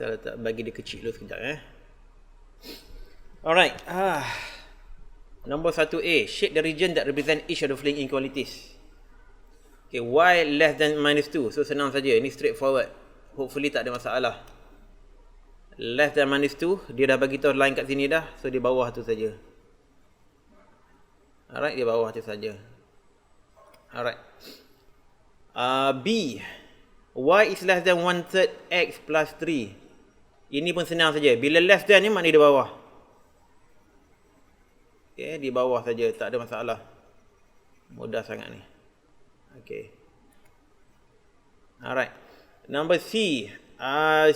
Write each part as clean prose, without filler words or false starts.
Saya letak bagi dia kecil dulu sekejap Alright. Nombor 1A, shade the region that represent each of the following inequalities. Okay, y less than -2. So senang saja, ini straightforward. Hopefully tak ada masalah. Less than -2, dia dah bagi tahu line kat sini dah. So di bawah tu saja. Alright, di bawah tu saja. Alright. B, y is less than 1/3 x plus 3. Ini pun senang saja. Bila less than ni maknanya di bawah. Okay, di bawah saja, tak ada masalah. Mudah sangat ni. Okay. Alright. Number C.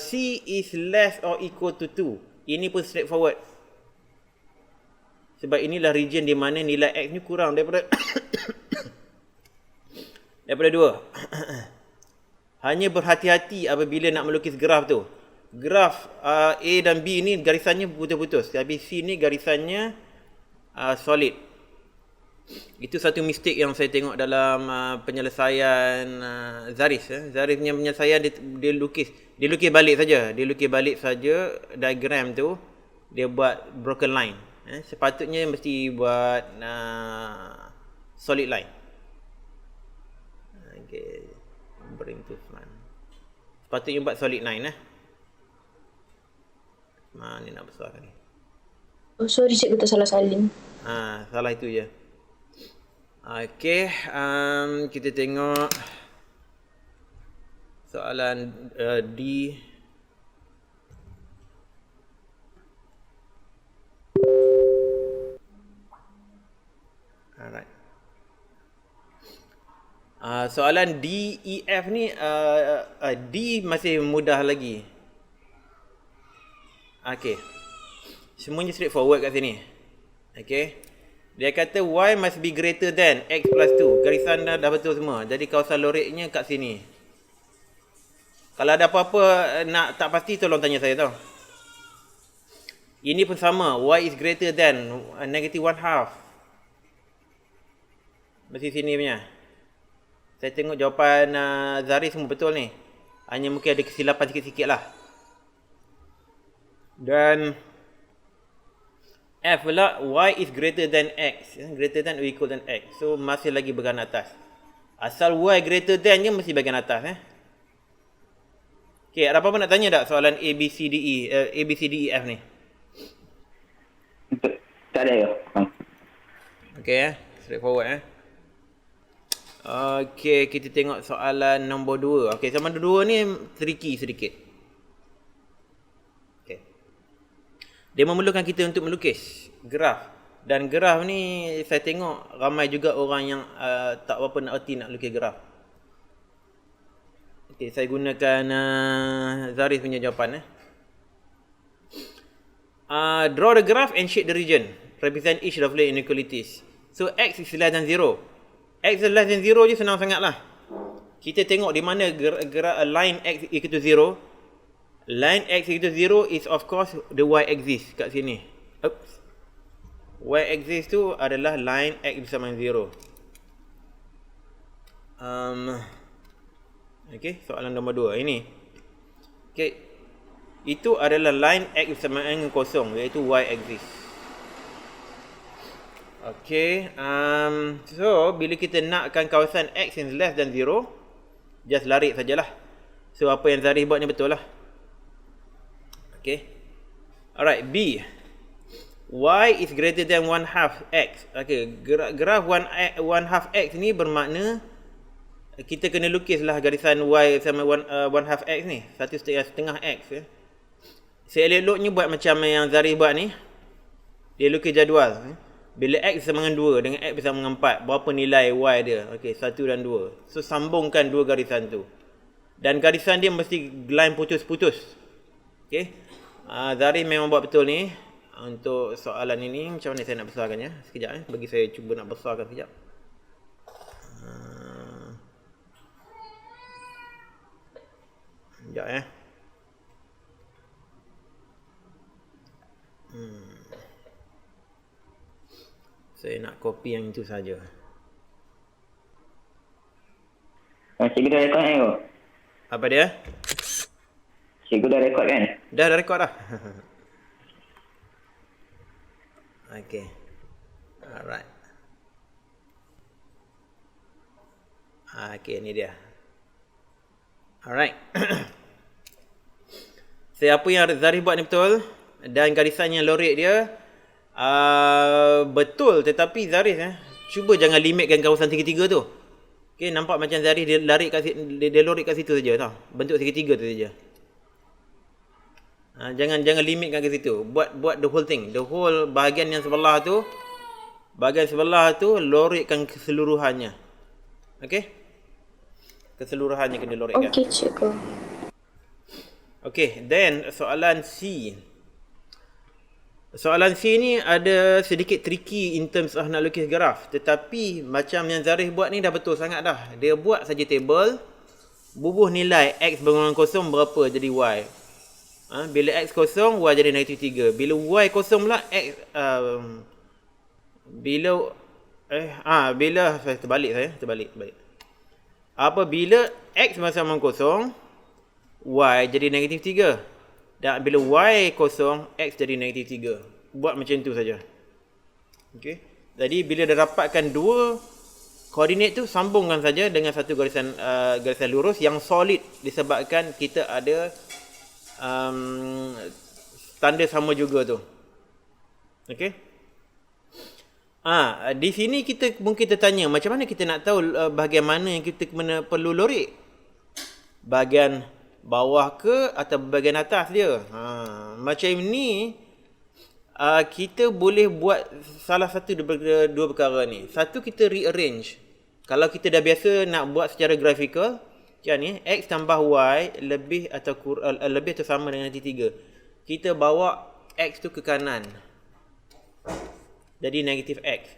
C is less or equal to 2. Ini pun straightforward. Sebab inilah region di mana nilai x ni kurang daripada daripada 2. Hanya berhati-hati apabila nak melukis graf tu. Graf A dan B ni garisannya putus-putus. Tapi C ni garisannya solid. Itu satu mistake yang saya tengok dalam penyelesaian Zaris. Zaris punya penyelesaian dia lukis balik saja. Dia lukis balik saja diagram tu, dia buat broken line. Sepatutnya mesti buat solid line. Okay, bring to front. Sepatutnya buat solid line Mana nak besarkan ni? Oh, sorry cik, betul salah salin. Salah itu je. Okay, kita tengok soalan D. Alright. Soalan D, E, F ni D masih mudah lagi. Okay. Semuanya straightforward kat sini. Okay. Dia kata y must be greater than x plus 2. Garisan dah betul semua. Jadi kawasan loreknya kat sini. Kalau ada apa-apa nak tak pasti tolong tanya saya tau. Ini pun sama. Y is greater than negative 1/2. Mesti sini punya. Saya tengok jawapan Zari semua betul ni. Hanya mungkin ada kesilapan sikit-sikit lah. Dan F pula, y is greater than x. Greater than or equal than x. So, masih lagi bahagian atas. Asal y greater than je mesti bahagian atas. Okay, ada apa-apa nak tanya tak soalan A, B, C, D, E, A, B, C, D, E, F ni? Tak ada ya. Okay, straightforward Okay, kita tengok soalan nombor 2. Okay, soalan nombor 2 ni tricky sedikit. Dia memerlukan kita untuk melukis graf. Dan graf ni saya tengok ramai juga orang yang tak berapa nak erti nak lukis graf. Okay, saya gunakan Zaris punya jawapan. Draw the graph and shade the region. Represent each of the inequalities. So x is less than 0. X is less than 0 je senang sangat lah. Kita tengok di mana line x equal to 0. Line x equal to 0 is of course the y-axis kat sini. Oops. Y-axis tu adalah line x bersama 0. Okay, soalan nombor 2 ini. Okay, itu adalah line x bersama dengan kosong, iaitu y-axis. Okay, so bila kita nakkan kawasan x is less than 0, just larik sajalah. So apa yang Zari buat ni betul lah. Okay. Alright, B. Y is greater than 1/2 x. Okay, graf 1/2 x ni bermakna kita kena lukislah garisan y sama 1/2 x ni. 1/2 x. Saya elok-eloknya buat macam yang Zari buat ni. Dia lukis jadual. Bila x sama dengan 2 dengan x bersama dengan 4, berapa nilai y dia? Okay, 1 dan 2. So sambungkan dua garisan tu. Dan garisan dia mesti line putus-putus. Okay. Zari memang buat betul ni. Untuk soalan ini, macam mana saya nak besarkannya? Sekejap bagi saya cuba nak besarkan sekejap. Sekejap Saya nak copy yang itu saja. Cikgu dah rekod ni. Apa dia? Cikgu dah rekod kan? Dah rekod dah. Okay. Alright. Okay, ni dia. Alright. So, apa yang Zarif buat ni betul. Dan garisan yang lorik dia betul. Tetapi Zarif cuba jangan limitkan kawasan segitiga tu. Okay, nampak macam Zarif dia lorik kat situ saja tau. Bentuk segitiga tu saja. Jangan limitkan ke situ. Buat the whole thing. The whole bahagian yang sebelah tu. Bahagian sebelah tu lorikkan keseluruhannya. Okay? Keseluruhannya kena lorikkan. Okay, cikgu. Okay, then soalan C. Soalan C ni ada sedikit tricky in terms of nak lukis graf. Tetapi macam yang Zarif buat ni dah betul sangat dah. Dia buat saja table. Bubuh nilai X bergolongan kosong berapa jadi Y. Bila X kosong, Y jadi negatif 3. Bila Y kosong pula, X... bila saya terbalik. Apabila X bersama kosong, Y jadi negatif 3. Dan bila Y kosong, X jadi negatif 3. Buat macam tu saja. Okay. Jadi bila dah dapatkan dua koordinat tu, sambungkan saja dengan satu garisan lurus yang solid disebabkan kita ada tanda sama juga tu. Okay. Di sini kita mungkin tertanya, macam mana kita nak tahu bahagian mana yang kita perlu lorik? Bahagian bawah ke atau bahagian atas dia? Macam ni kita boleh buat salah satu dua perkara ni. Satu, kita rearrange. Kalau kita dah biasa nak buat secara grafikal, macam ni, X tambah Y lebih atau sama dengan nanti 3. Kita bawa X tu ke kanan. Jadi negatif X.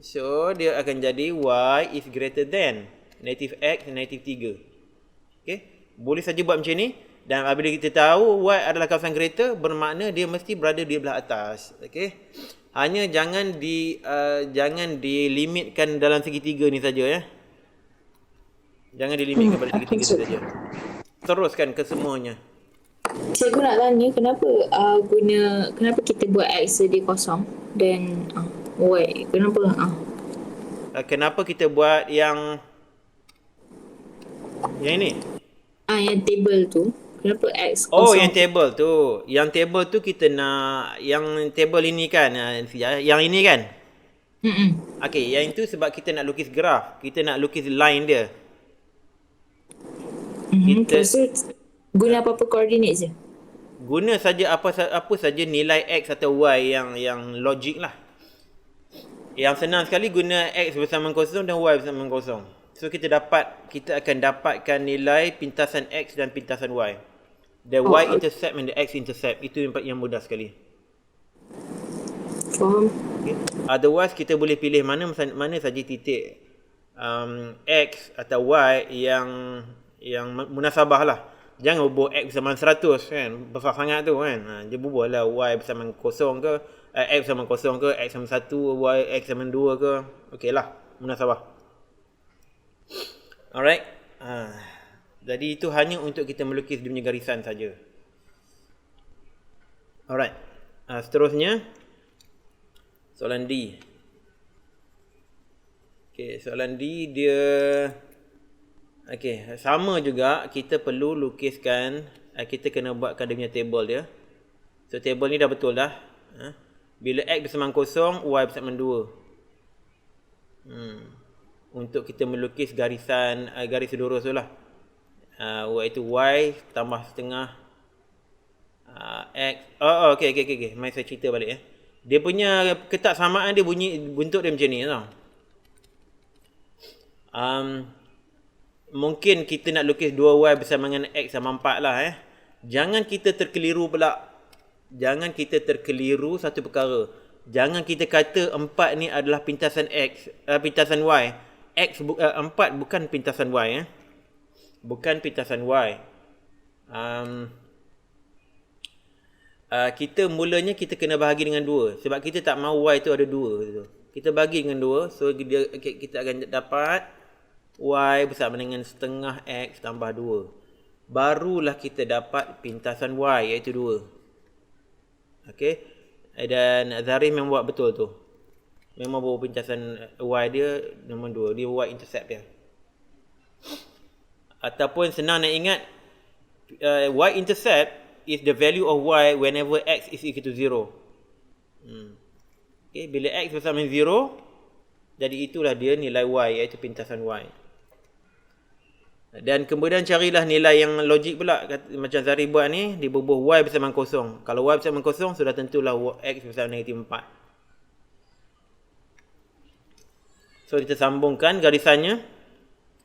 So, dia akan jadi Y is greater than negatif X dan negatif 3. Okay. Boleh saja buat macam ni. Dan apabila kita tahu Y adalah kawasan greater, bermakna dia mesti berada di belah atas. Okay. Hanya jangan dilimitkan dalam segitiga ni saja ya. Jangan dilimitkan pada segitiga saja. Teruskan ke semuanya. Cikgu nak tanya kenapa kita buat X jadi kosong dan Y kenapa kenapa kita buat yang ini? Yang table tu kenapa X kosong? Yang table tu. Yang table tu kita nak yang table ini kan, yang ini kan? Okey, yang itu sebab kita nak lukis graf, kita nak lukis line dia. Kita guna apa-apa koordinat je? Guna saja apa saja nilai X atau Y yang logik lah. Yang senang sekali guna X bersama kosong dan Y bersama kosong. So kita akan dapatkan nilai pintasan X dan pintasan Y. The Y intercept and the X intercept. Itu yang mudah sekali. Faham. Okay. Otherwise kita boleh pilih mana saja titik X atau Y yang munasabah lah. Jangan bubuh X bersama 100 kan. Besar sangat tu kan. Dia bubuh lah Y bersama kosong ke, X bersama kosong ke, X sama 1, Y X sama 2 ke. Okey lah, munasabah. Alright. Jadi itu hanya untuk kita melukis dia punya garisan saja. Alright. Seterusnya soalan D. Okey, soalan D dia okey, sama juga kita perlu lukiskan, kita kena buatkan dia punya table dia. So table ni dah betul dah. Bila X bersamaan kosong, Y bersamaan 2. Untuk kita melukis garis lurus tu lah. Iaitu Y tambah setengah X. Okey. Mari saya cerita balik Dia punya ketaksamaan dia bentuk dia macam ni tau. Mungkin kita nak lukis 2Y bersama dengan X sama 4 lah Jangan kita terkeliru pula. Jangan kita terkeliru satu perkara. Jangan kita kata 4 ni adalah pintasan X, pintasan Y. 4 bukan pintasan Y Bukan pintasan Y. Kita mulanya kita kena bahagi dengan 2 sebab kita tak mahu Y tu ada 2. Kita bahagi dengan 2. So kita akan dapat Y bersama dengan setengah X tambah 2. barulah kita dapat pintasan Y iaitu 2. Okey. Dan Zarif memang buat betul tu. Memang bawa pintasan Y dia nombor 2. Dia Y intercept dia. Ataupun senang nak ingat, Y intercept is the value of Y whenever X is equal to 0. Okay, bila X bersama 0, jadi itulah dia nilai Y, iaitu pintasan Y. Dan kemudian carilah nilai yang logik pula. Macam Zarif buat ni, dibubuh Y bersama 0. Kalau Y bersama 0, sudah tentulah X bersama negatif 4. So kita sambungkan garisannya,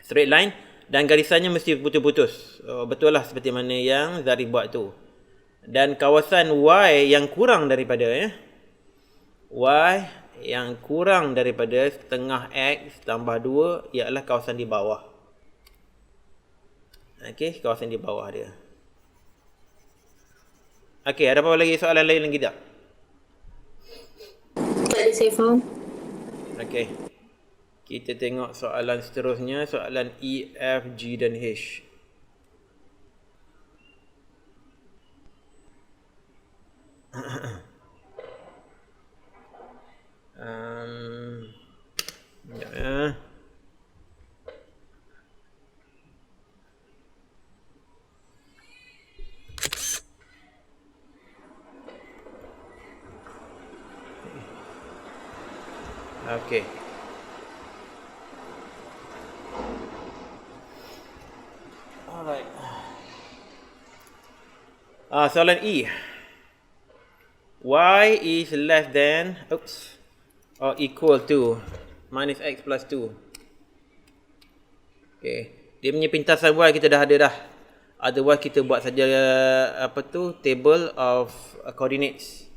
straight line, dan garisannya mesti putus-putus. Betul lah seperti mana yang Zarif buat tu. Dan kawasan Y yang kurang daripada Y yang kurang daripada setengah X tambah 2 ialah kawasan di bawah. Okey, kawasan di bawah dia. Okey, ada apa lagi soalan lain lagi tak? Tak ada, saya faham. Okey. Kita tengok soalan seterusnya, soalan E, F, G dan H. Ya. Okey. Alright. Soalan E. Y is less than or equal to minus X plus 2. Okay. Dia punya pintasan Y kita dah ada dah. Otherwise kita buat saja table of coordinates.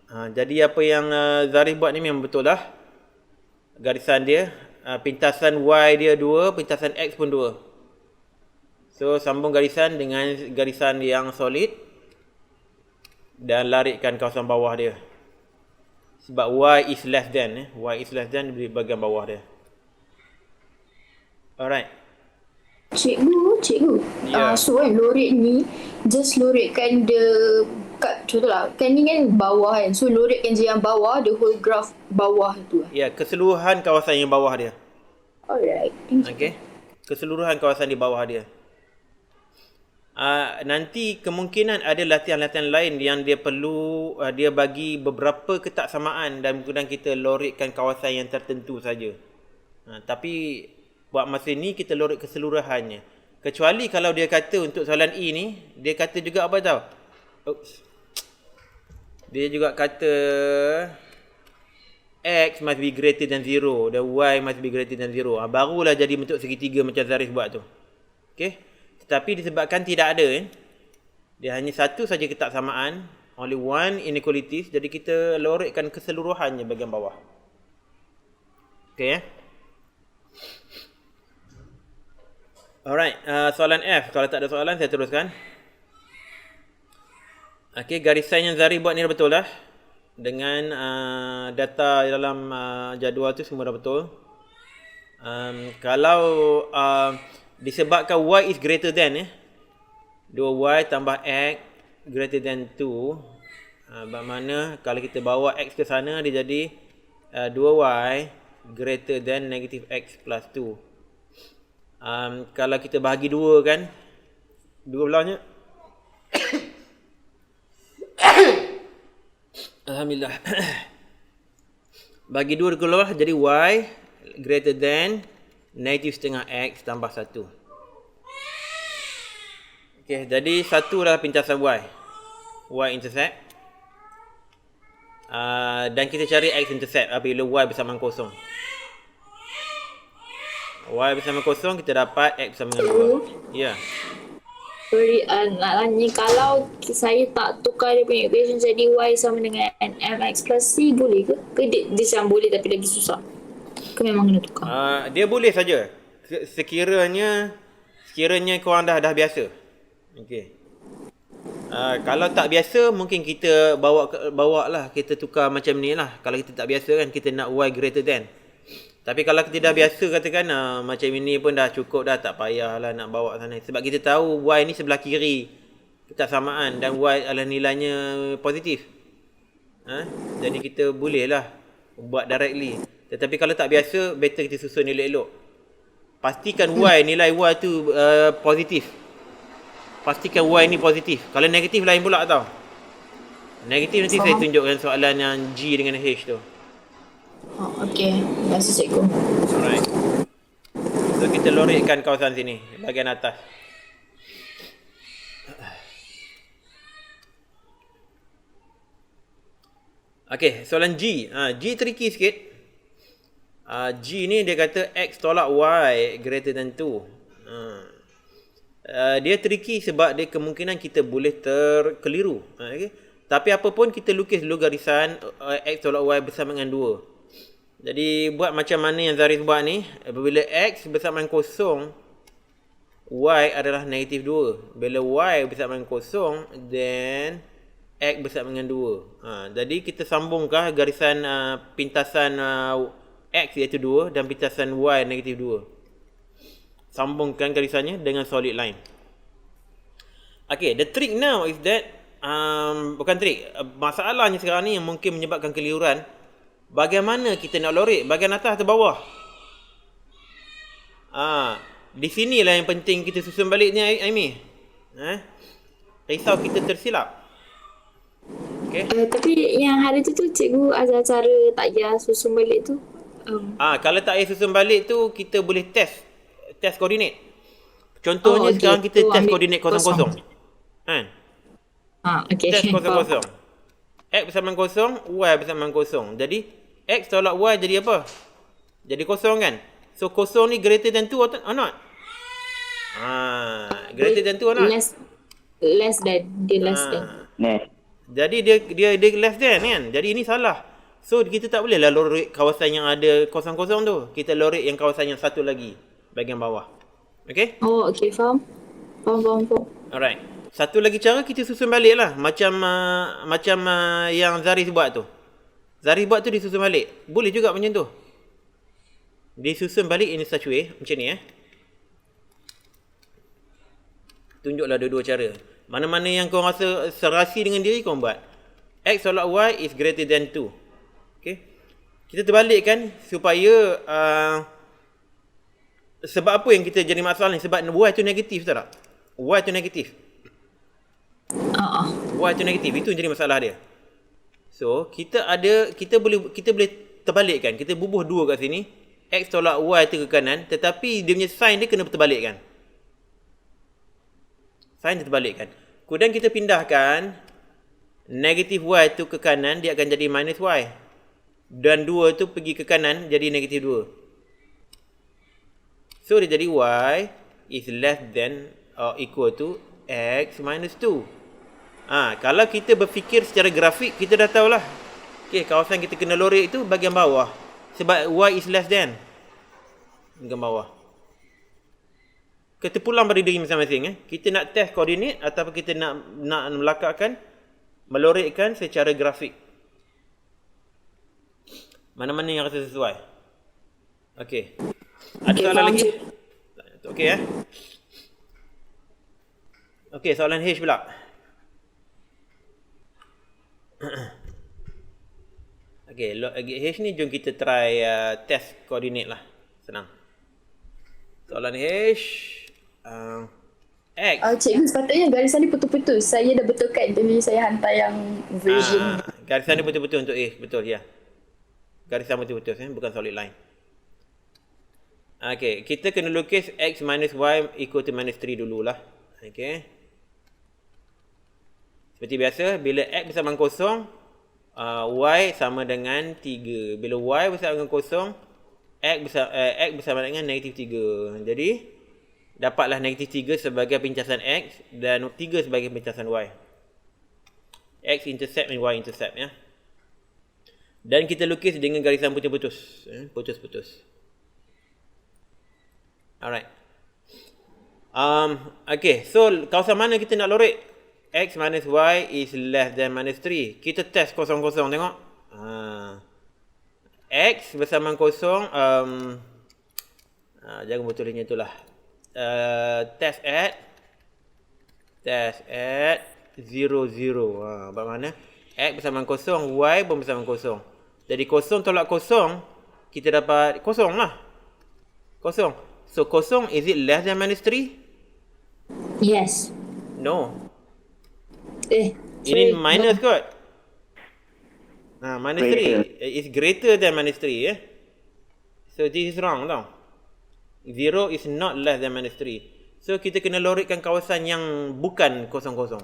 Jadi apa yang Zarif buat ni memang betul lah. Garisan dia, pintasan Y dia 2, pintasan X pun 2. So sambung garisan dengan garisan yang solid dan larikkan kawasan bawah dia. Sebab Y is less than, Y is less than di bahagian bawah dia. Alright. Cikgu. Ya. So lorik ni just lorikkan the contohlah kan ni kan bawah kan. So lorikkan je yang bawah, the whole graph bawah tu. Ya, keseluruhan kawasan yang bawah dia. Alright. Thank you. Okey. Keseluruhan kawasan di bawah dia. Nanti kemungkinan ada latihan-latihan lain yang dia perlu dia bagi beberapa ketaksamaan dan kemudian kita lorikkan kawasan yang tertentu saja. Tapi buat masa ni kita lorik keseluruhannya. Kecuali kalau dia kata untuk soalan E ni, dia kata juga apa tahu? Dia juga kata X must be greater than 0 dan Y must be greater than 0. Barulah jadi bentuk segitiga macam Zarif buat tu. Okey. Tetapi disebabkan tidak ada, dia hanya satu saja ketaksamaan, only one inequalities, jadi kita lorikkan keseluruhannya bahagian bawah. Okey Alright, soalan F. Kalau tak ada soalan saya teruskan. Okey, garisan yang Zarif buat ni dah betul dah. Dengan data dalam jadual tu semua dah betul. Kalau disebabkan Y is greater than 2Y tambah X greater than 2, bermakna kalau kita bawa X ke sana dia jadi 2Y greater than negative X plus 2. Kalau kita bahagi 2 kan, dua belahnya Alhamdulillah. Bagi 2 keluar jadi Y greater than negatif setengah X tambah 1. Okey, jadi 1 adalah pintasan Y. Y intercept. Dan kita cari X intercept apabila Y bersama 0. Y bersama 0 kita dapat X bersama dengan 2. Ya. Sorry, nak tanya, kalau saya tak tukar dia punya equation jadi Y sama dengan MX plus C, boleh ke? Ke dia macam boleh tapi lagi susah? Ke memang kena tukar? Dia boleh saja. Sekiranya korang dah biasa. Okey. Kalau tak biasa mungkin kita bawa lah, kita tukar macam ni lah. Kalau kita tak biasa kan, kita nak Y greater than. Tapi kalau kita dah biasa katakan macam ini pun dah cukup dah, tak payahlah nak bawa sana. Sebab kita tahu y ni sebelah kiri ketaksamaan dan y adalah nilainya positif. Jadi kita bolehlah buat directly. Tetapi kalau tak biasa, better kita susun elok-elok. Pastikan nilai y tu positif. Pastikan y ni positif. Kalau negatif lain pula tau. Negatif nanti saya tunjukkan soalan yang G dengan H tu. Okay. Terima kasih cikgu. Alright. So kita lorekkan kawasan sini, bahagian atas. Okay, soalan G. G tricky sikit. G ni dia kata X tolak Y greater than 2. Dia tricky sebab dia kemungkinan kita boleh terkeliru. Okay. Tapi apa pun kita lukis dulu garisan X tolak Y bersama dengan 2. Jadi buat macam mana yang Zarif buat ni. Apabila X bersama dengan kosong, Y adalah negatif 2. Bila Y bersama dengan kosong, then X bersama dengan 2. Jadi kita sambungkah garisan pintasan X iaitu 2 dan pintasan Y negatif 2. Sambungkan garisannya dengan solid line. Okay, the trick now is that bukan trik. Masalahnya sekarang ni yang mungkin menyebabkan keliruan. Bagaimana kita nak lorek? Bahagian atas atau bawah? Di sinilah yang penting kita susun balik ni, Aimi. Risau kita tersilap. Okay. Tapi yang hari tu cikgu ajar cara tak payah susun balik tu. Kalau tak payah susun balik tu, kita boleh test koordinat. Contohnya sekarang kita test koordinat kosong-kosong. Kan? Okay. Test kosong-kosong. X bersama dengan kosong, Y bersama dengan kosong. Jadi X tolak Y jadi apa? Jadi kosong kan? So kosong ni greater than 2 or not? Greater than 2 or not? Less than. Dia less than. Jadi dia less than kan? Jadi ini salah. So kita tak boleh lah lorek kawasan yang ada kosong-kosong tu. Kita lorek yang kawasan yang satu lagi, bahagian bawah. Okay? Okay, faham. Alright. Satu lagi cara kita susun balik lah. Macam yang Zarif buat tu. Zarif buat tu disusun balik. Boleh juga macam tu. Disusun balik in such way. Macam ni Tunjuklah dua-dua cara. Mana-mana yang kau rasa serasi dengan diri kau buat. X tolak Y is greater than 2. Okay. Kita terbalikkan supaya sebab apa yang kita jadi masalah ni? Sebab Y tu negatif, tahu tak? Y tu negatif. Y tu negatif. Itu yang jadi masalah dia. So, kita boleh terbalikkan. Kita bubuh 2 kat sini. X tolak Y tu ke kanan. Tetapi dia punya sign dia kena terbalikkan. Sign dia terbalikkan. Kemudian kita pindahkan negatif Y tu ke kanan. Dia akan jadi minus Y. Dan 2 tu pergi ke kanan. Jadi negatif 2. So, dia jadi Y is less than or equal to X minus 2. Kalau kita berfikir secara grafik, kita dah tahulah. Okay, kawasan kita kena lorek itu bahagian bawah. Sebab Y is less than. Bahagian bawah. Keterpulang pada diri masing-masing. Kita nak test koordinat ataupun kita nak melakakkan, melorekkan secara grafik. Mana-mana yang rasa sesuai. Okay. Ada soalan lagi? Okay Okay, soalan H pula. Okay, H ni jom kita try test koordinat lah. Senang. Soalan H. X. Cikgu, sepatutnya garisan ni putus-putus. Saya dah betulkan, tapi saya hantar yang version. Garisan ni betul-betul untuk A. Betul, ya. Garisan betul-betul, bukan solid line. Okay, kita kena lukis X minus Y equal to minus 3 dululah. Okay. Seperti biasa, bila X bersama dengan kosong, Y sama dengan 3. Bila Y bersama dengan kosong, X bersama dengan negatif 3. Jadi, dapatlah negatif 3 sebagai pincasan X dan 3 sebagai pincasan Y. X intercept dan Y intercept, ya. Dan kita lukis dengan garisan putus-putus. Putus-putus. Alright. Okay, so kawasan mana kita nak lorek? X minus Y is less than minus 3. Kita test kosong-kosong, tengok. X bersamaan kosong, jangan betulnya itulah. Test at 0, 0. Bermakna X bersamaan kosong, Y pun bersamaan kosong. Jadi kosong tolak kosong, kita dapat kosong lah. Kosong. So kosong, is it less than -3? Yes. No. Sorry, Ini minus no. kot. -3 is greater than -3 So this is wrong tau. 0 is not less than -3. So kita kena lorekkan kawasan yang bukan kosong-kosong.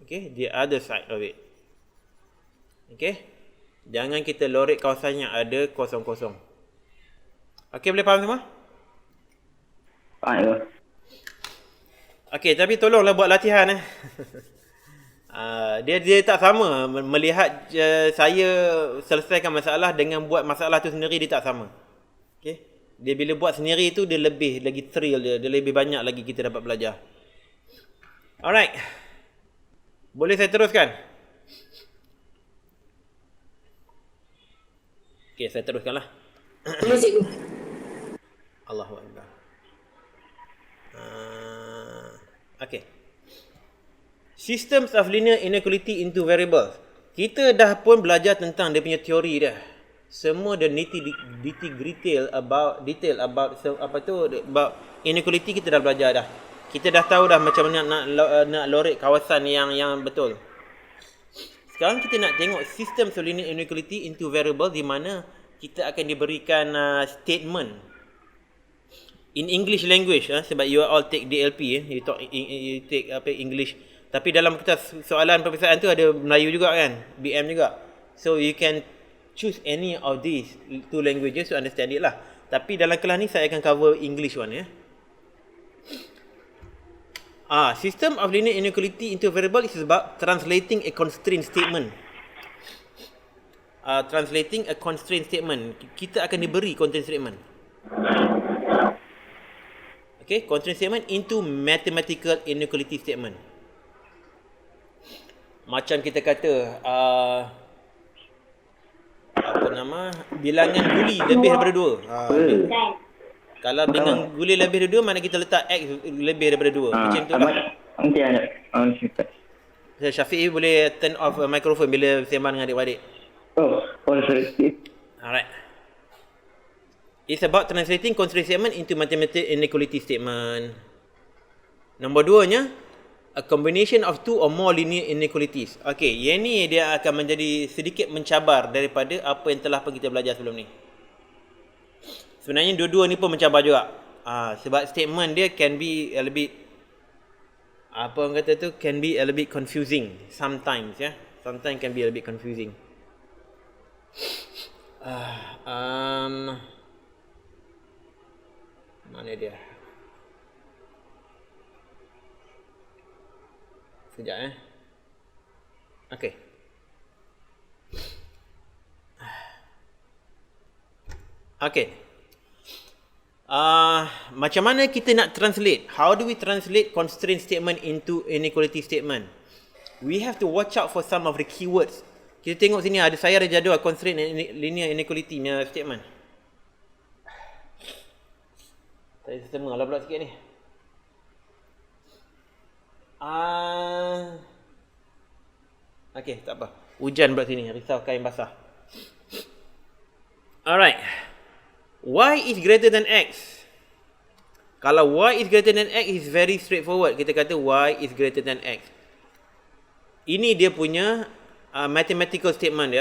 Okay, the other side of it. Okay, jangan kita lorek kawasan yang ada kosong-kosong. Okay, boleh faham semua? Faham. Okay, tapi tolonglah buat latihan dia tak sama melihat saya selesaikan masalah dengan buat masalah tu sendiri, dia tak sama. Okay, dia bila buat sendiri tu dia lebih lagi thrill dia lebih banyak lagi kita dapat belajar. Alright, boleh saya teruskan? Okay, saya teruskanlah. Boleh cikgu. Allahu Akbar. Okay. Systems of linear inequality into variables. Kita dah pun belajar tentang dia punya teori dah. Semua the detail about inequality kita dah belajar dah. Kita dah tahu dah macam mana nak lorek kawasan yang betul. Sekarang kita nak tengok systems of linear inequality into variable di mana kita akan diberikan statement in English language, sebab you all take DLP, you take English. Tapi dalam kertas soalan peperiksaan tu ada Melayu juga kan, BM juga. So you can choose any of these two languages to understand it lah. Tapi dalam kelas ni saya akan cover English one System of linear inequality into variable is about translating a constraint statement. Translating a constraint statement. Kita akan diberi constraint statement. Okay, constraint statement into mathematical inequality statement. Macam kita kata bilangan guli lebih daripada 2. Kalau bilangan guli lebih daripada 2, mana kita letak X lebih daripada 2. Macam tu lah. Syafiq boleh turn off microphone bila sembang dengan adik-adik. Sorry. Alright. It's about translating constraint statement into mathematical inequality statement. Nombor 2-nya, a combination of two or more linear inequalities. Okay, yang ni dia akan menjadi sedikit mencabar daripada apa yang telah kita belajar sebelum ni. Sebenarnya dua-dua ni pun mencabar juga. Sebab statement dia can be a little bit, apa orang kata tu, can be a little bit confusing sometimes Sometimes can be a little bit confusing. Mana dia? Sekejap Okay. Okay. Macam mana kita nak translate? How do we translate constraint statement into inequality statement? We have to watch out for some of the keywords. Kita tengok sini saya ada jadual constraint linear inequality punya statement. Saya setengah lah pula sikit ni. Okay, tak apa. Hujan pula sini, risau kain basah. Alright. Y is greater than X. Kalau Y is greater than X, is very straightforward. Kita kata Y is greater than X. Ini dia punya mathematical statement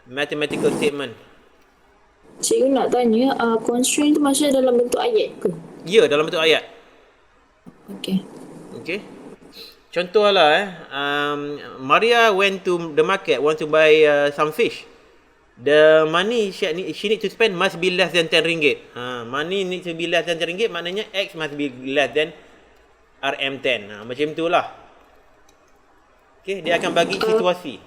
Mathematical statement. Cikgu nak tanya, constraint tu maksudnya dalam bentuk ayat ke? Ya, dalam bentuk ayat. Okay. Contohlah Maria went to the market, want to buy some fish. The money she need to spend must be less than 10 ringgit. Money need to be less than 10 ringgit, maknanya X must be less than RM10. Macam itulah. Okay, dia akan bagi situasi.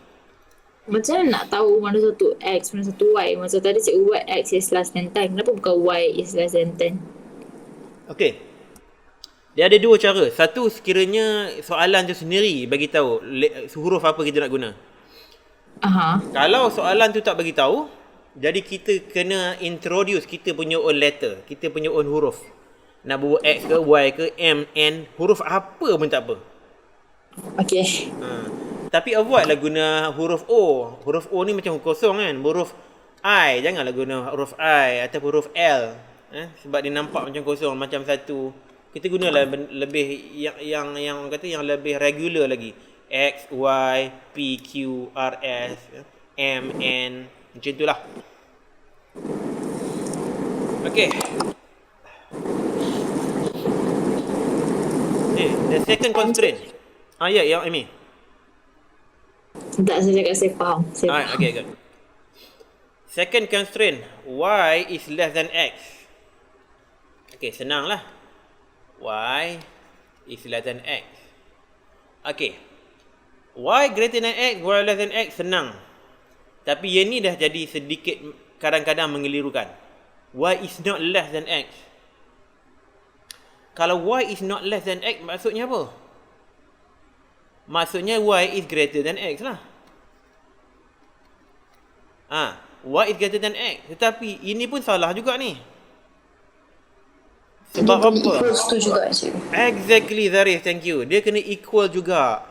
Macam mana nak tahu mana satu X, mana satu Y? Macam tadi cikgu buat X is less than 10. Kenapa bukan Y is less than 10? Okay. Dia ada dua cara. Satu, sekiranya soalan tu sendiri bagi tahu huruf apa kita nak guna. Aha. Kalau soalan tu tak bagi tahu, jadi kita kena introduce kita punya own letter, kita punya own huruf. Nak buat X ke Y ke M, N, huruf apa pun tak apa. Okay. Tapi avoid lah guna huruf O. Huruf O ni macam kosong kan. Huruf I, janganlah guna huruf I atau huruf L. Sebab dia nampak macam kosong, macam satu. Kita gunalah lebih yang kata yang lebih regular lagi. X, Y, P, Q, R, S, M, N. Macam itulah. Okay. The second constraint. Ya, Amy. Tak, saya cakap saya faham. Alright, okay, good. Second constraint, Y is less than X. Okay, senang lah. Y is less than X. Okay. Y greater than X, Y less than X, senang. Tapi yang ni dah jadi sedikit kadang-kadang mengelirukan. Y is not less than X. Kalau Y is not less than X, maksudnya apa? Maksudnya Y is greater than X lah. Y is greater than X. Tetapi ini pun salah juga ni. Sebab apa? Equals tu juga je. Exactly, Zarif, thank you. Dia kena equal juga.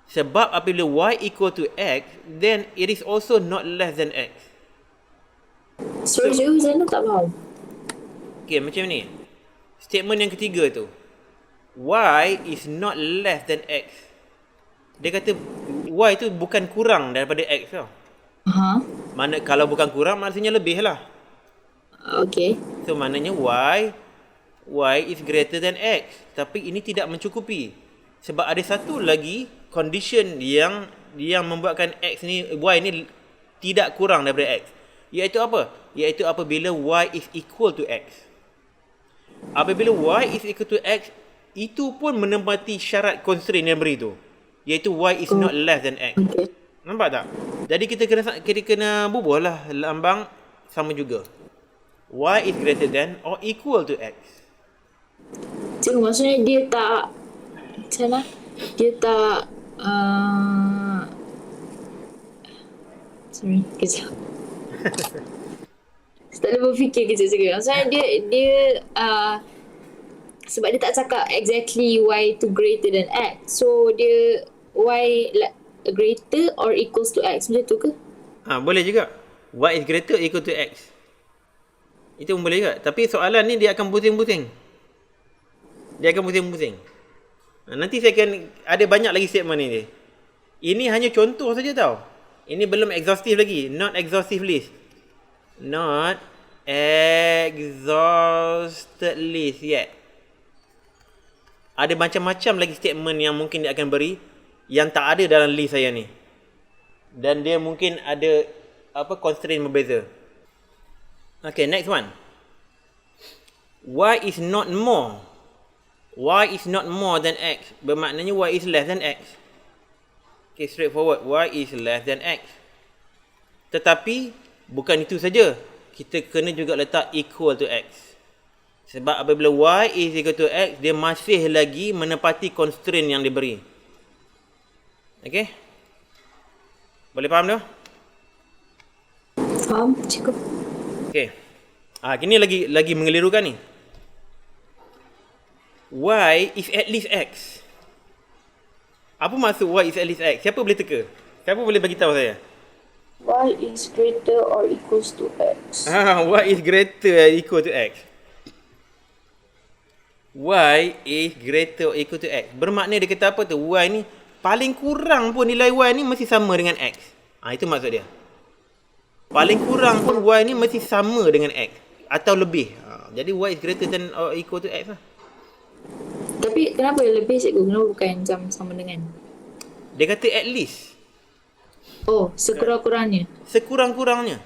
Sebab apabila Y equal to X, then it is also not less than X. Sorry, saya tak faham. Okay, macam ni. Statement yang ketiga tu. Y is not less than X. Dia kata Y tu bukan kurang daripada X tau. Aha. Mana kalau bukan kurang, maksudnya lebih lah. Okay. So, maknanya Y is greater than X. Tapi ini tidak mencukupi. Sebab ada satu lagi condition yang membuatkan X ni, Y ni tidak kurang daripada X. Iaitu apa? Iaitu apabila Y is equal to X. Apabila Y is equal to X, itu pun menempati syarat constraint yang beri tu. Iaitu Y is not less than X. Okay. Nampak tak? Jadi kita kena bubuh lah lambang sama juga. Y is greater than or equal to X. Jadi maksudnya dia tak macam mana? Dia tak sorry, kejap. Saya tak boleh berfikir kejap juga. Maksudnya dia sebab dia tak cakap exactly Y tu greater than X. So dia Y greater or equals to X macam tu ke? Boleh juga. Y is greater equal to X. Itu pun boleh juga. Tapi soalan ni dia akan pusing-pusing. Nanti saya akan ada banyak lagi statement ni dia. Ini hanya contoh saja tau. Ini belum exhaustive lagi. Not exhaustive list. Not exhausted list yet. Ada macam-macam lagi statement yang mungkin dia akan beri yang tak ada dalam list saya ni. Dan dia mungkin ada constraint berbeza. Okay, next one. Y is not more. Y is not more than X. Bermaknanya Y is less than X. Okay, straightforward. Y is less than X. Tetapi bukan itu saja. Kita kena juga letak equal to X. Sebab apabila Y is equal to X, dia masih lagi menepati constraint yang diberi. Okay? Boleh faham tu? Faham? Cukup. Okay. Kini lagi mengelirukan ni. Y is at least X. Apa maksud Y is at least X? Siapa boleh teka? Siapa boleh bagi tahu saya? Y is greater or equals to X. Y is greater or equal to X. Y is greater or equal to X. Bermakna dia kata apa tu? Y ni paling kurang pun nilai Y ni mesti sama dengan X. Itu maksud dia. Paling kurang pun Y ni mesti sama dengan X. Atau lebih. Jadi Y is greater than or equal to X lah. Tapi kenapa lebih cikgu? Kenapa bukan macam sama dengan? Dia kata at least. Oh, sekurang-kurangnya. Sekurang-kurangnya.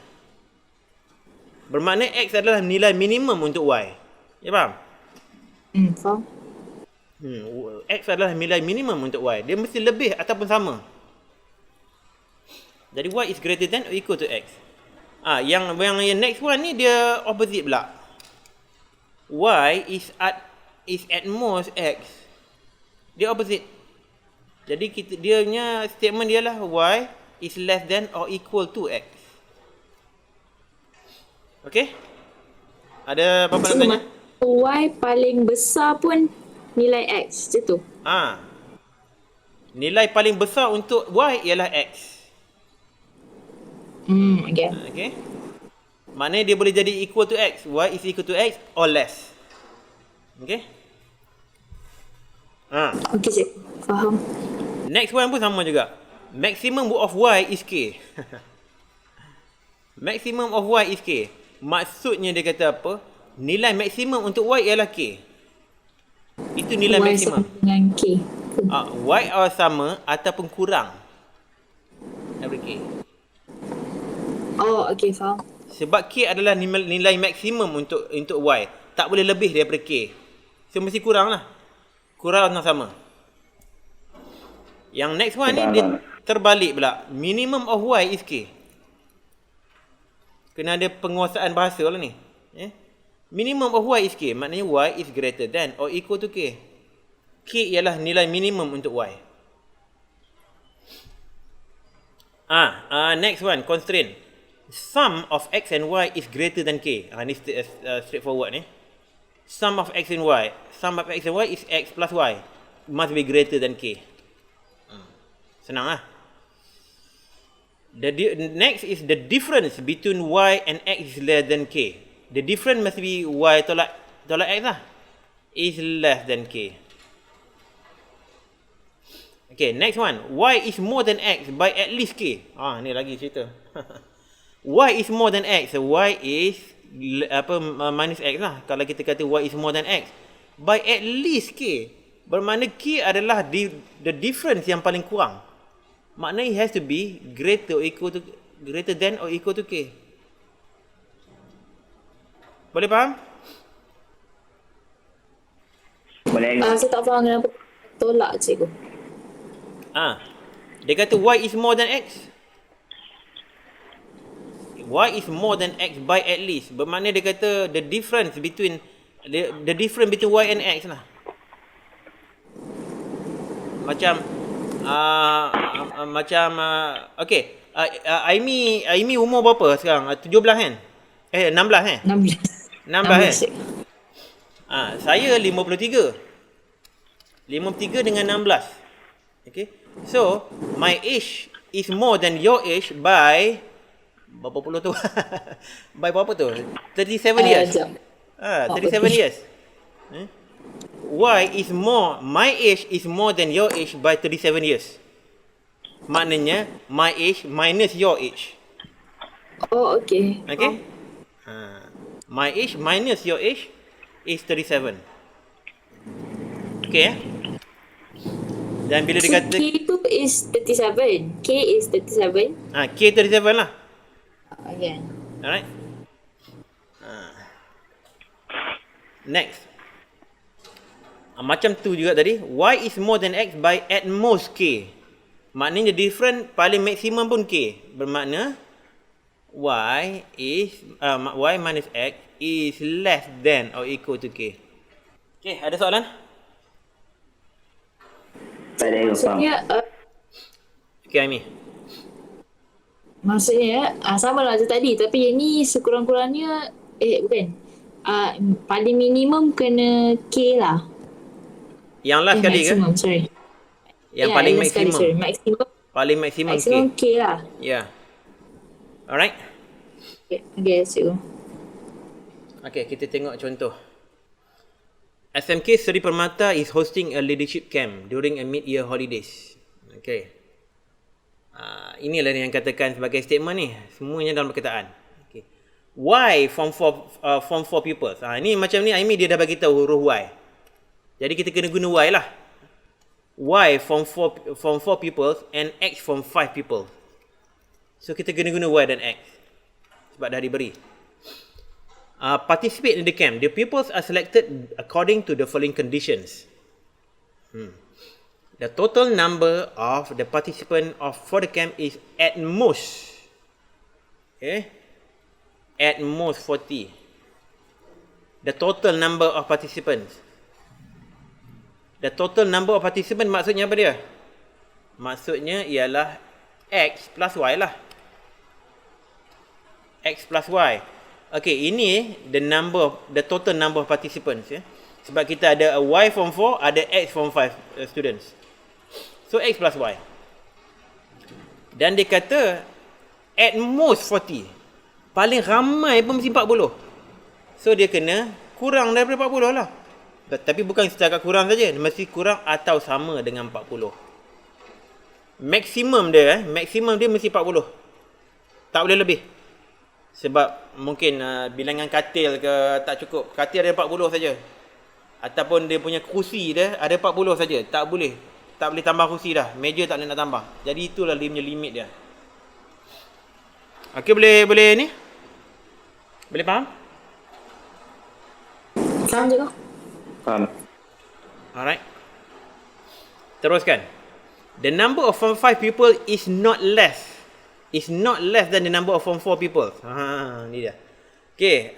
Bermakna X adalah nilai minimum untuk Y. Ya faham? Faham. X adalah nilai minimum untuk Y. Dia mesti lebih ataupun sama. Jadi Y is greater than or equal to X. Yang next one ni dia opposite pula. Y is at most X. Dia opposite. Jadi dia punya statement dia lah Y is less than or equal to X. Okay? Ada apa-apa nak tanya? Y paling besar pun nilai X, macam tu. Nilai paling besar untuk Y ialah X. Okay. Okay? Maknanya dia boleh jadi equal to X. Y is equal to X or less. Okay? Okay, cik. Faham. Next one pun sama juga. Maximum of Y is K. Maximum of Y is K. Maksudnya dia kata apa? Nilai maksimum untuk Y ialah K. Itu nilai Y maksimum. sama dengan K. Y sama ataupun kurang daripada K. Oh, okay, faham. Sebab K adalah nilai maksimum untuk Y. Tak boleh lebih daripada K. So mesti kurang lah. Kurang atau sama. Yang next one ni dia terbalik pula. Minimum of Y is K. Kena ada penguasaan bahasa lah ni. Minimum of Y is K. Maknanya Y is greater than or equal to K. K ialah nilai minimum untuk Y. Next one, constraint. Sum of X and Y is greater than K. Ni straightforward ni. Sum of X and Y. Sum of X and Y is X plus Y. Must be greater than K. Senang lah. Next is the difference between Y and X is less than K. The difference must be Y tolak X lah. Is less than K. Okay, next one. Y is more than X by at least K. Ni lagi cerita. Y is more than X. Y is minus X lah. Kalau kita kata Y is more than X by at least K, bermakna K adalah the difference yang paling kurang. Maknanya it has to be greater than or equal to K. Boleh faham? Boleh. Saya tak faham kenapa tolak, cikgu. Dia kata Y is more than X. Y is more than X by at least. Bermakna dia kata the difference between Y and X lah. Okay. Aimi umur berapa sekarang? 17 kan? 16 kan? 16 kan? Saya 53. 53 dengan 16. Okay. So, my age is more than your age by berapa puluh tu? By berapa tu? 37 years. 37 years. My age is more than your age by 37 years. Maknanya my age minus your age. Oh, okay. Okay? My age minus your age is 37. Okay. Dan bila dia kata K tu is 37. K is 37. K 37 lah. Okay. Alright. Next. Macam tu juga tadi. Y is more than X by at most K. Maknanya different paling maksimum pun K. Bermakna Y minus X is less than or equal to K. Okay, ada soalan? Tak ada. Maksudnya, Okay, Aimi. maksudnya sama lah macam tadi. Tapi yang ni sekurang-kurangnya, bukan. Paling minimum kena K lah. Yang last kali ke? Maximum, sorry. Yang paling last maksimum. Kali, sorry. Paling maksimum K. Maximum K lah. Yeah. Alright. Okay, cikgu. Okay, kita tengok contoh. SMK Seri Permata is hosting a leadership camp during a mid-year holidays. Okay. Inilah yang katakan sebagai statement ni. Semuanya dalam perkataan. Okay. Y form 4 pupils. Ni macam ni Aimi dia dah bagi tahu huruf Y. Jadi kita kena guna Y lah. Y form 4 pupils and X form 5 pupils. So kita kena guna Y dan X. Sebab dah diberi. Participate in the camp. The pupils are selected according to the following conditions. The total number of the participant for the camp is at most, at most 40. The total number of participants. The total number of participants maksudnya apa dia? Maksudnya ialah X plus Y lah. X plus Y. Okay, ini the total number of participants ya. Sebab kita ada a Y form 4, ada X form 5 students. So X plus Y. Dan dia kata at most 40. Paling ramai pun mesti 40. So dia kena kurang daripada 40 lah. Tapi bukan setakat kurang saja, mesti kurang atau sama dengan 40. Maksimum dia mesti 40. Tak boleh lebih. Sebab mungkin bilangan katil ke tak cukup. Katil ada 40 saja. Ataupun dia punya kerusi dia ada 40 saja. Tak boleh tambah kerusi dah. Meja tak boleh nak tambah. Jadi itulah dia punya limit dia. Okey, boleh ni? Boleh faham? Faham je kau? Faham. Alright. Teruskan. The number of form 5 people is not less than the number of form 4 people. Ni dia. Okay,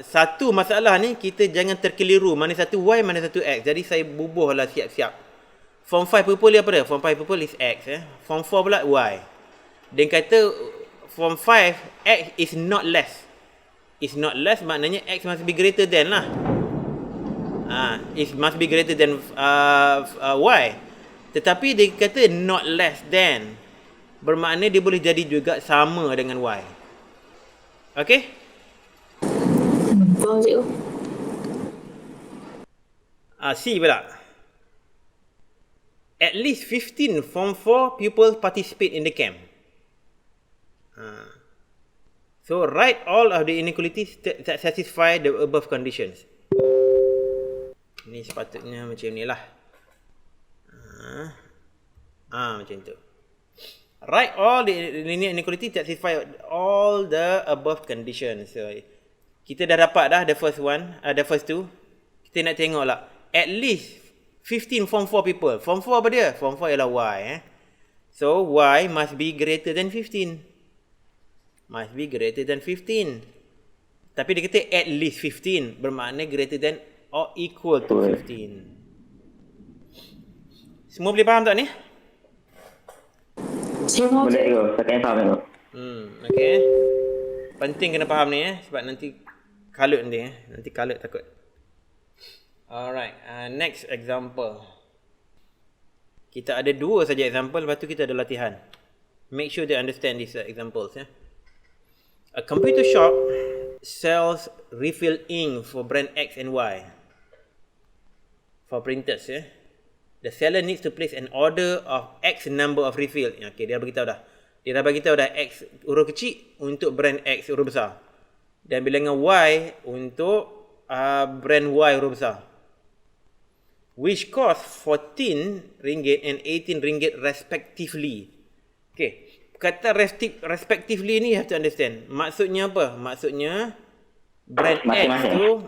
satu masalah ni kita jangan terkeliru mana satu Y, mana satu X. Jadi saya bubuhlah siap-siap. Form 5 people ni apa dia? Form 5 people is X. Form 4 pula Y. Dia kata form 5 X is not less. Is not less maknanya X must be greater than lah. It must be greater than Y. Tetapi dia kata not less than. Bermakna dia boleh jadi juga sama dengan Y. Okay? Faham cikgu. C pula. At least 15 form 4 people participate in the camp. So write all of the inequalities that satisfy the above conditions. Ini sepatutnya macam ni lah. Macam tu. Write all the linear inequality that satisfy all the above conditions. So, kita dah dapat dah the first two. Kita nak tengok lah. At least 15 form 4 people. Form 4 apa dia? Form 4 ialah Y. So, Y must be greater than 15. Must be greater than 15. Tapi dia kata at least 15. Bermakna greater than or equal to 15. Semua boleh faham tak ni? Saya faham Boleh cikgu. cikgu. Saya kena faham cikgu. Okay. Penting kena faham ni sebab nanti kalut nanti Nanti kalut takut. Alright, next example. Kita ada 2 saja example, lepas tu kita ada latihan. Make sure they understand these examples. A computer shop sells refill ink for brand X and Y. For printers. The seller needs to place an order of X number of refill. Okay, dia beritahu dah. Dia dah bagi tahu dah X huruf kecil untuk brand X huruf besar. Dan bilangan Y untuk brand Y huruf besar. Which cost RM14 and RM18 respectively. Okay. Kata respectively ni you have to understand. Maksudnya apa? Maksudnya brand X tu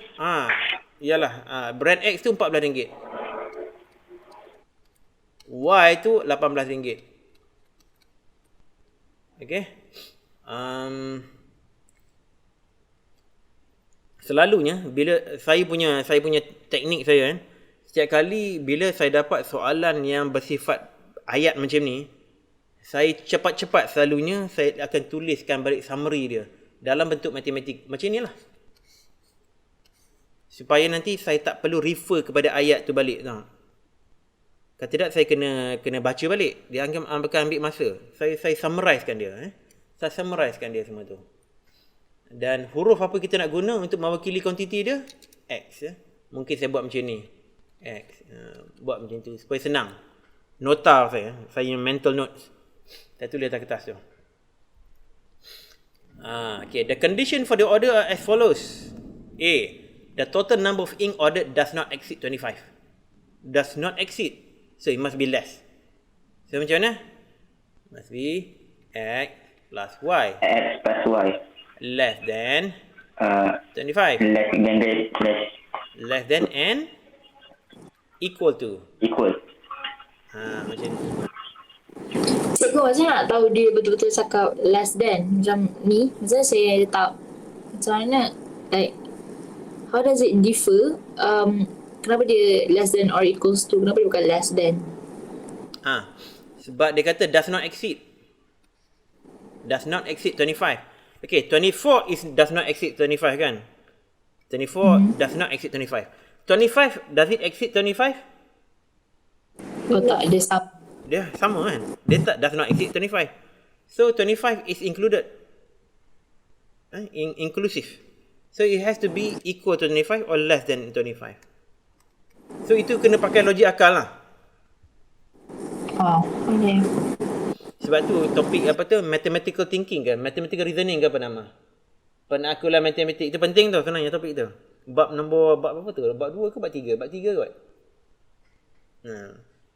brand X tu RM14. Y tu RM18. Okay. Selalunya bila saya punya teknik saya setiap kali bila saya dapat soalan yang bersifat ayat macam ni, saya cepat-cepat selalunya saya akan tuliskan balik summary dia dalam bentuk matematik macam inilah. Supaya nanti saya tak perlu refer kepada ayat tu balik tau. Kalau tidak saya kena baca balik. Dia akan ambil masa. Saya summarizekan dia. Saya summarizekan dia semua tu. Dan huruf apa kita nak guna untuk mewakili kuantiti dia? X. Mungkin saya buat macam ni. X. Buat macam tu supaya senang. Nota saya mental notes. Saya tulis atas kertas tu. Okay. The condition for the order are as follows. A. The total number of ink ordered does not exceed 25. Does not exceed. So it must be less. So macam mana? Must be X plus Y. X plus Y. Less than 25. Less than and equal to. Equal. Macam ni. Cikgu macam nak tahu dia betul-betul cakap less than macam ni. Maksudnya saya tak macam mana, like how does it differ? Kenapa dia less than or equals to? Kenapa dia bukan less than? Sebab dia kata does not exceed. does not exceed 25. Okay, 24 does not exceed 25 kan? 24 does not exceed 25. 25, does it exceed 25? Oh tak, dia sub. Dia sama kan? Dia does not exceed 25. So 25 is included. Inclusive. So it has to be equal to 25 or less than 25. So itu kena pakai logik akal lah. Oh, okay. Sebab tu topik apa tu, mathematical thinking kan, mathematical reasoning ke apa nama. Penakulan matematik tu penting tau sebenarnya topik tu. Bab apa tu? Bab 2 ke bab 3? Bab 3 kot.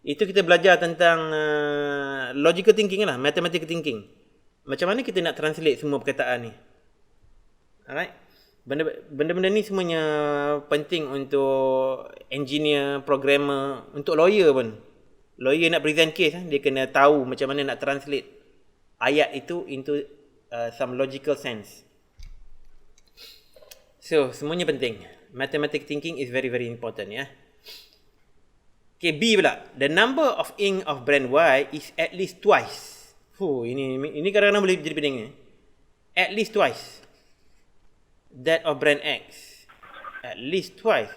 Itu kita belajar tentang logical thinking lah, mathematical thinking. Macam mana kita nak translate semua perkataan ni. Alright. Benda-benda ni semuanya penting untuk engineer, programmer, untuk lawyer pun. Lawyer nak present case, dia kena tahu macam mana nak translate ayat itu into some logical sense. So, semuanya penting. Mathematical thinking is very, very important, ya. Okay, B pula. The number of ink of brand Y is at least twice. Ini kadang-kadang boleh jadi pening ni. At least twice that of brand X. At least twice.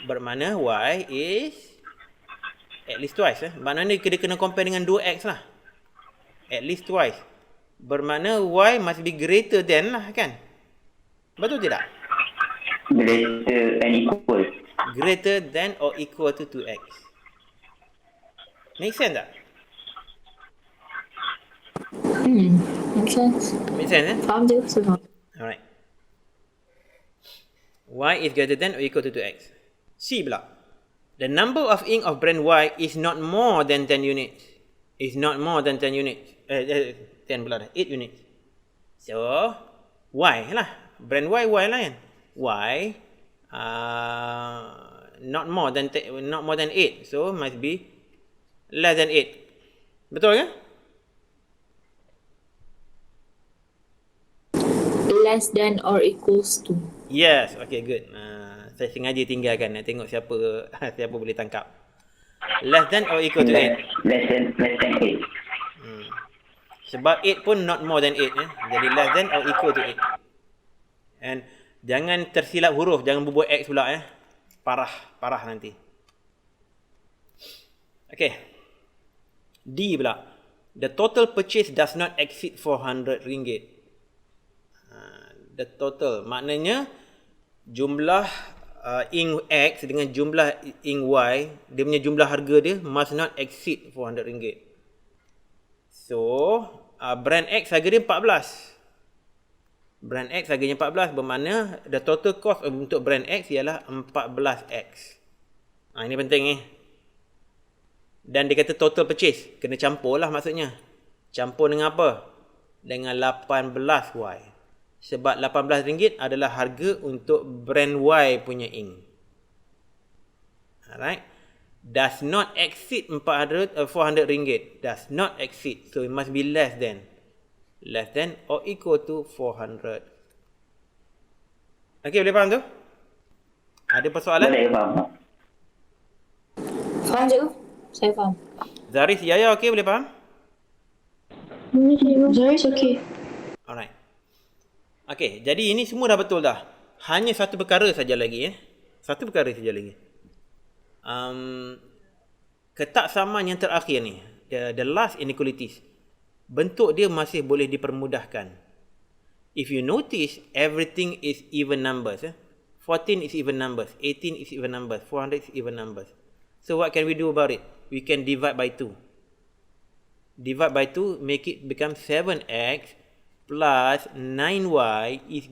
Bermakna Y is at least twice. Maknanya dia kena compare dengan 2X lah. At least twice. Bermakna Y must be greater than lah kan. Betul tidak? Greater and equal. Greater than or equal to 2X. Make sense tak? Make sense. Make sense Faham je, saya faham. Alright. Y is greater than or equal to 2X. C pula. The number of ink of brand Y is not more than 10 units. Is not more than 10 units. 10 pula dah. 8 units. So, Y lah. Brand Y lah kan. Y not more than 8. So, must be less than 8. Betul ke? Less than or equals to. Yes, okay, good. Saya sengaja tinggalkan nak tengok siapa boleh tangkap. Less than or equal to 8. Less than 8. Sebab 8 pun not more than 8. Jadi less than or equal to 8. And jangan tersilap huruf, jangan berbuat X pula. Parah nanti. Okay. D pula. The total purchase does not exceed 400 ringgit. The total. Maknanya jumlah ink X dengan jumlah ink Y, dia punya jumlah harga dia must not exceed 400 ringgit. So, brand X harga dia 14. Brand X harganya 14 bermakna the total cost untuk brand X ialah 14X. Ini penting ni. Dan dia kata total purchase. Kena campur lah maksudnya. Campur dengan apa? Dengan 18Y. Sebab RM18 adalah harga untuk brand Y punya ink. Alright. Does not exceed 400 ringgit. Does not exceed. So it must be less than. Less than or equal to 400. Okay, boleh faham tu? Ada persoalan? Boleh faham. Faham je? Saya faham. Zaris, Yaya, okay, boleh faham? Zaris okay. Alright. Okay, jadi ini semua dah betul dah. Hanya satu perkara saja lagi. Satu perkara saja lagi. Ketaksamaan yang terakhir ni. The last inequalities. Bentuk dia masih boleh dipermudahkan. If you notice, everything is even numbers. 14 is even numbers. 18 is even numbers. 400 is even numbers. So what can we do about it? We can divide by 2. Divide by 2, make it become 7x plus 9y is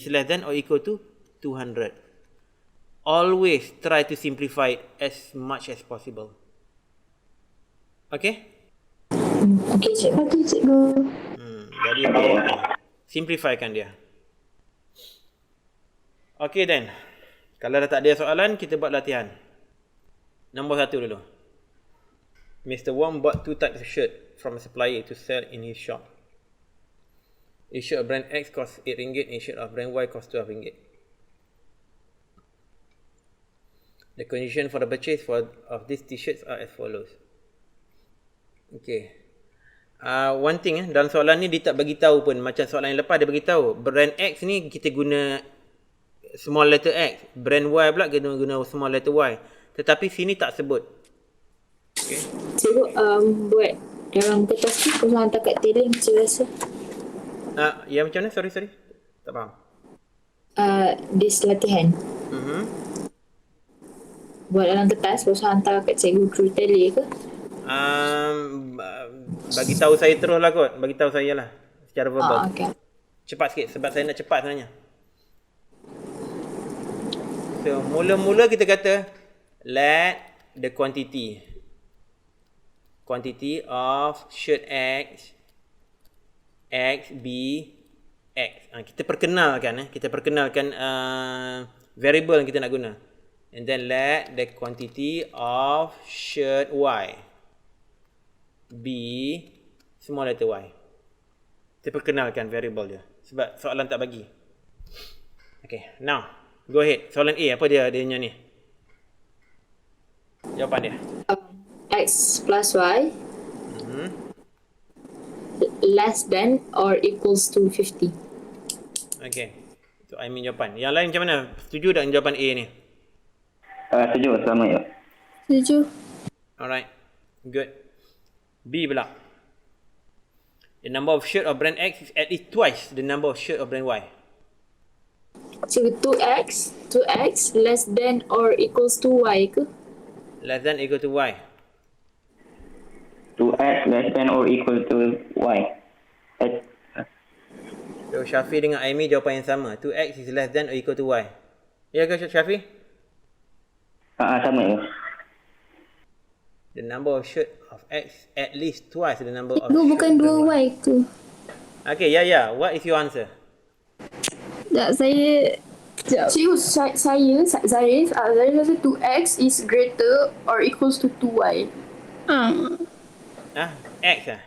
less than or equal to 200. Always try to simplify it as much as possible. Okay? Okay, cikgu. Okay, cikgu. Jadi bawa simplifykan dia. Okay then. Kalau dah tak ada soalan, kita buat latihan. Nombor 1 dulu. Mr. Wong bought 2 types of shirt from a supplier to sell in his shop. A shirt of brand X cost RM8, a shirt of brand Y cost RM12. The condition for the purchase of these t-shirts are as follows. Okay. One thing dalam soalan ni dia tak bagi tahu pun, macam soalan yang lepas dia bagi tahu brand X ni kita guna small letter X, brand Y pula kita guna small letter Y, tetapi sini tak sebut. Okay. Cikgu buat dalam kertas tu kau hantar kat telling macam biasa. Ya macam mana? Sorry. Tak faham. This latihan. Buat dalam kertas, lepas tu hantar kat cikgu through tele ke? Bagi tahu saya terus lah kot. Bagi tahu saya lah secara verbal. Okay. Cepat sikit sebab saya nak cepat sebenarnya. So, mula-mula kita kata let the quantity of shirt X be X. Kita perkenalkan variable yang kita nak guna. And then let the quantity of shirt Y be small letter Y. Kita perkenalkan variable dia. Sebab soalan tak bagi. Okay, now go ahead. Soalan A, apa dia ni? Jawapan dia. X plus Y less than or equals to 50. Okay. So, I mean jawapan. Yang lain macam mana? Setuju tak dengan jawapan A ni? Setuju, selamat ya. Setuju. Alright. Good. B pula. The number of shirt of brand X is at least twice the number of shirt of brand Y. Cikgu 2x less than or equals to Y ke? Less than equal to Y. 2x less than or equal to y. So Syafi dengan Aimi jawapan yang sama. 2x is less than or equal to Y. Ya ke Syafi? Sama ya. The number of shirt of X at least twice the number of Itu shirt bukan of brand 2Y tu. Okay, ya. What is your answer? Tak, saya... Cikgu, saya Zarif rasa 2x is greater or equals to 2y. X ah?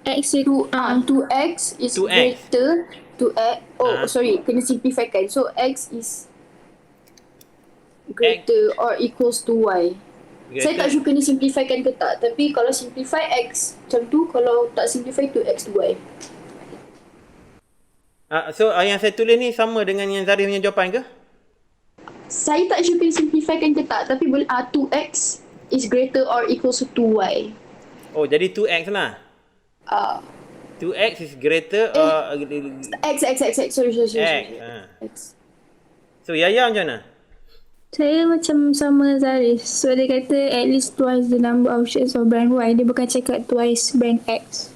X itu 2x is 2x. greater to x. Sorry, kena simplifykan. So x is greater or equals to y. Saya tak sure kena simplifykan ke tak. Tapi kalau simplify x macam tu, kalau tak simplify 2x to y. So yang saya tulis ni sama dengan yang Zarif punya jawapan ke? Saya tak sure kena simplifykan ke tak. Tapi boleh 2x is greater or equals to 2y. Oh, jadi 2x lah. 2x is greater or... X. Sorry. X. X. So Yaya macam mana? Saya macam sama Zarif. So dia kata at least twice the number of shirts of brand Y. Dia bukan cakap twice brand X.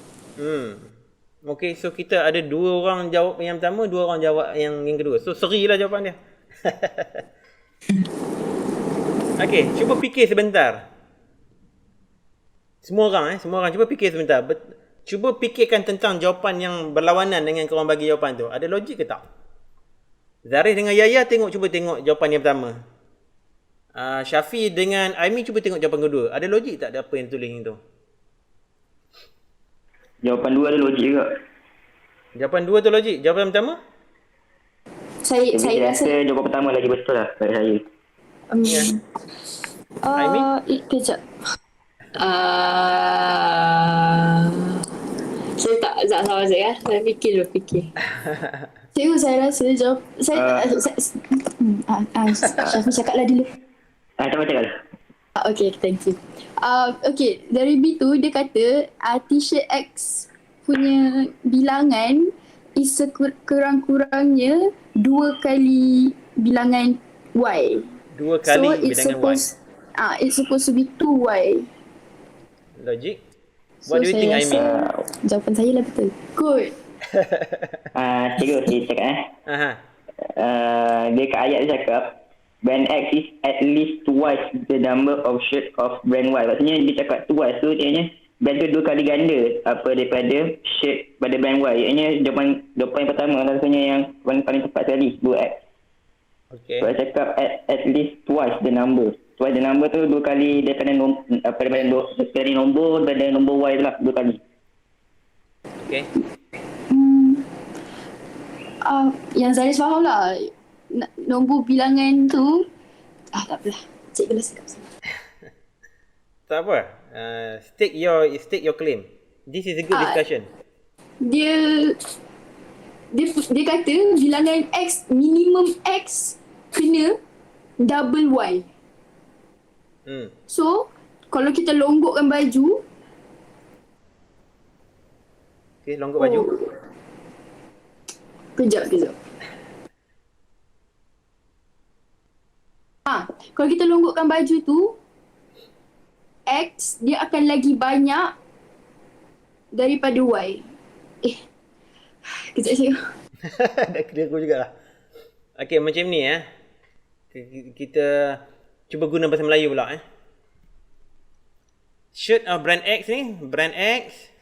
Okay, so kita ada 2 orang jawab yang pertama, 2 orang jawab yang kedua. So seri lah jawapan dia. Okay, cuba fikir sebentar. Semua orang cuba fikir sebentar. Cuba fikirkan tentang jawapan yang berlawanan dengan korang bagi jawapan tu. Ada logik ke tak? Zarif dengan Yaya cuba tengok jawapan yang pertama. Syafi dengan Aimi cuba tengok jawapan kedua. Ada logik tak apa yang tulis itu? Jawapan 2 ada logik juga. Jawapan 2 tu logik. Jawapan pertama? Saya rasa jawapan pertama lagi betul lah pada saya. Aimi? Kejap. Saya tak salah saya. Saya fikir. Cikgu, saya rasa jawab Syafi cakaplah dulu. Cakap lah. Okay, thank you. Okay, dari B tu dia kata t-shirt X punya bilangan is kurang-kurangnya 2 kali bilangan Y. 2 kali so bilangan Y. It's supposed to be 2Y. Logik. What do you think, Aimi? Jawapan saya lah betul. Good. Cikgu, saya cakap dia kat ayat dia cakap brand X is at least twice the number of shirt of brand Y. Maksudnya dia cakap twice tu maknanya brand tu 2 kali ganda daripada shirt pada brand Y. Ianya jawapan yang pertama rasanya yang paling tepat sekali, 2X. Okay. So dia cakap at least twice the number. Twice the number tu 2 kali daripada nombor Y tu lah, 2 kali. Okay. Yang Zaris faham lah. Nombor bilangan tu tak apalah. Cikgu lah cakap. Tak apa. Stake your claim. This is a good discussion. Dia kata bilangan X, minimum X kena double Y. So, kalau kita longgokkan baju. Okay, longgok baju. Kejap. Kalau kita longgokkan baju tu, X dia akan lagi banyak daripada Y. Kejap saya. Dah clear aku jugalah. Okay, macam ni kita cuba guna bahasa Melayu pula Shirt of brand X ni, brand X.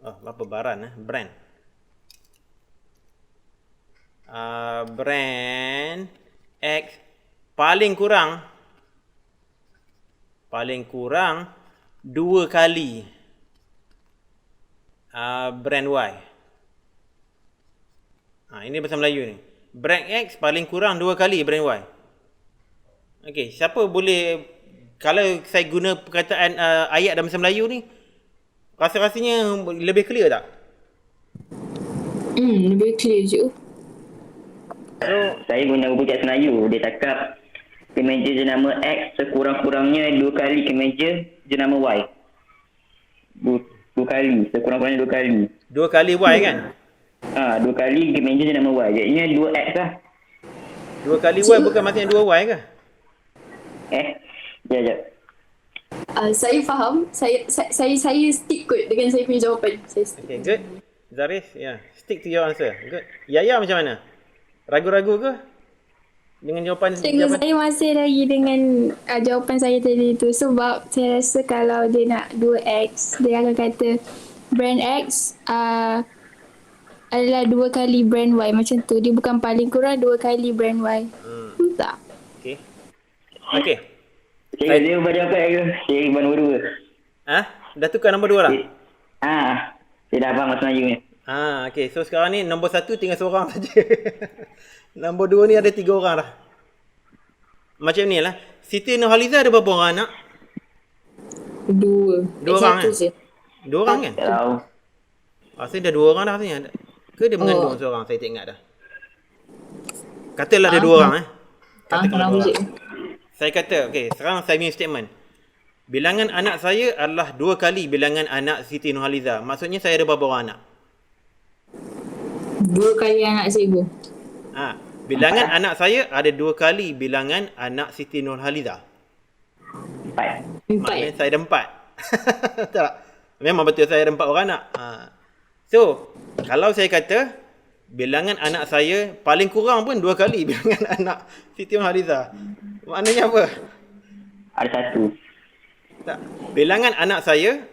Apa baran brand. Brand X paling kurang 2 kali brand Y. Ini bahasa Melayu ni. Brand X paling kurang 2 kali brand Y. Okey, siapa boleh, kalau saya guna perkataan ayat dalam bahasa Melayu ni, rasa-rasanya lebih clear tak? Lebih clear je. So, Saya guna buku Melayu. Dia cakap kemeja jenama X sekurang-kurangnya 2 kali kemeja jenama Y. 2 kali. Sekurang-kurangnya 2 kali. 2 kali Y kan? 2 kali kemeja jenama Y. Jadinya 2X lah. 2 kali Y bukan maksudnya 2Y ke? Sekejap. Saya faham. Saya stick kot dengan saya punya jawapan. Saya stick. Okay, good. Zaris, stick to your answer. Good. Yaya macam mana? Ragu-ragu ke? Dengan jawapan? Saya masih lagi dengan jawapan saya tadi tu. Sebab saya rasa kalau dia nak 2X, dia akan kata brand X adalah 2 kali brand Y. Macam tu. Dia bukan paling kurang 2 kali brand Y. Tak. Okay. Saya ubah jawapan ke? Saya ubah nombor 2. Dah tukar nombor 2 lah? Saya dah faham bahasa Melayu ni. Okay. So sekarang ni nombor 1 tinggal seorang saja. Nombor 2 ni ada 3 orang dah. Macam ni lah. Siti Nurhaliza ada berapa orang anak? 2 orang kan? 2 orang kan? Tak tahu. Rasanya dah 2 orang dah rasanya. Ke dia mengandung seorang? Saya tak ingat dah. Katalah ada 2 orang Katakanlah 2 orang. Saya kata, sekarang saya punya statement. Bilangan anak saya adalah 2 kali bilangan anak Siti Nurhaliza. Maksudnya saya ada berapa orang anak? 2 kali anak cikgu. Bilangan anak saya ada 2 kali bilangan anak Siti Nurhaliza. 4. Maknanya saya ada 4. Tak? Memang betul saya ada 4 orang anak. So, kalau saya kata bilangan anak saya paling kurang pun 2 kali bilangan anak Siti Nurhaliza. Maknanya apa? Ada 1. Tak. Bilangan anak saya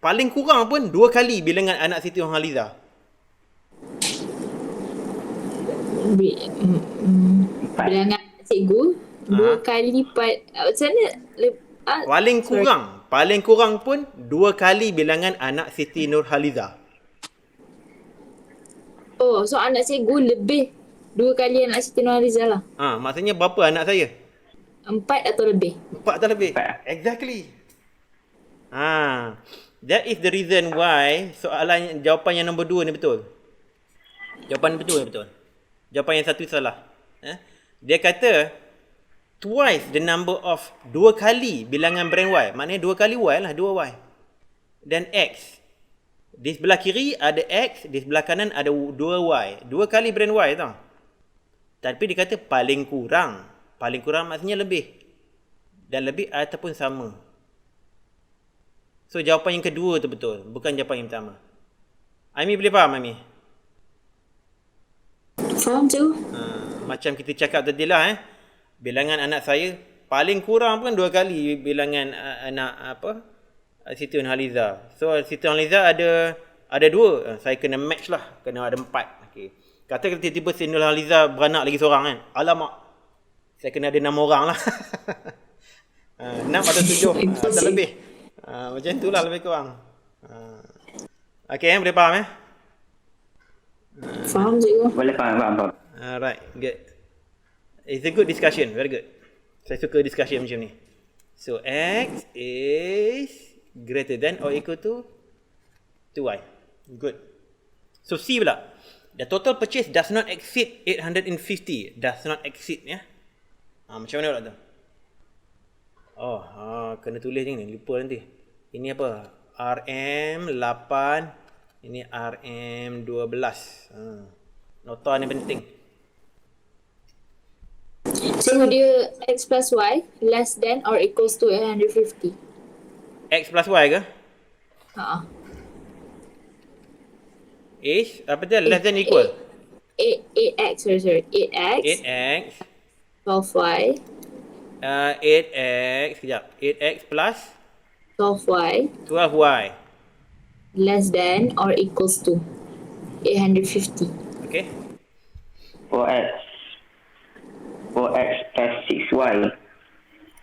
paling kurang pun 2 kali bilangan anak Siti Nurhaliza. Bilangan cikgu 2 kali lipat. Macam mana? Paling kurang pun 2 kali bilangan anak Siti Nurhaliza. So anak cikgu lebih 2 kali anak Siti Nurhaliza lah. Maksudnya berapa anak saya? 4 atau lebih. 4 atau lebih. Exactly. That is the reason why jawapan yang nombor 2 ni betul. Jawapan betul ni betul. Jawapan yang satu salah. Dia kata twice the number of 2 kali bilangan brand Y. Maknanya 2 kali Y lah, 2Y. Dan X. Di sebelah kiri ada X, di sebelah kanan ada 2Y. 2 kali brand Y tau. Tapi dia kata paling kurang. Paling kurang maksudnya lebih. Dan lebih ataupun sama. So jawapan yang kedua tu betul. Bukan jawapan yang pertama. Aimi boleh faham Aimi? Faham cikgu? Macam kita cakap tadi lah bilangan anak saya paling kurang pun 2 kali bilangan anak Siti Nurhaliza. So Siti Nurhaliza ada 2. Saya kena match lah. Kena ada 4. Okay. Kata tiba-tiba Siti Nurhaliza beranak lagi seorang kan. Alamak. Saya kena ada 6 orang lah. 6 atau 7 atau lebih. Macam itulah lebih kurang. Okay, boleh faham Faham cikgu. Boleh faham. Alright, good. It's a good discussion, very good. Saya suka discussion macam ni. So, X is greater than or equal to 2y. Good. So C pula. The total purchase does not exceed 850. Does not exceed ya. Macam mana pula tu? Kena tulis ni, lupa nanti. Ini apa? RM8. Ini RM12. Nota ni penting. Cikgu, dia X plus Y less than or equals to 850. X plus Y ke? Is apa dia? Less than equal? 8x, sorry. 8x 8x 12y 8x sekejap. 8x plus 12y 12y. less than or equals to 850. Okay. 4x plus 6y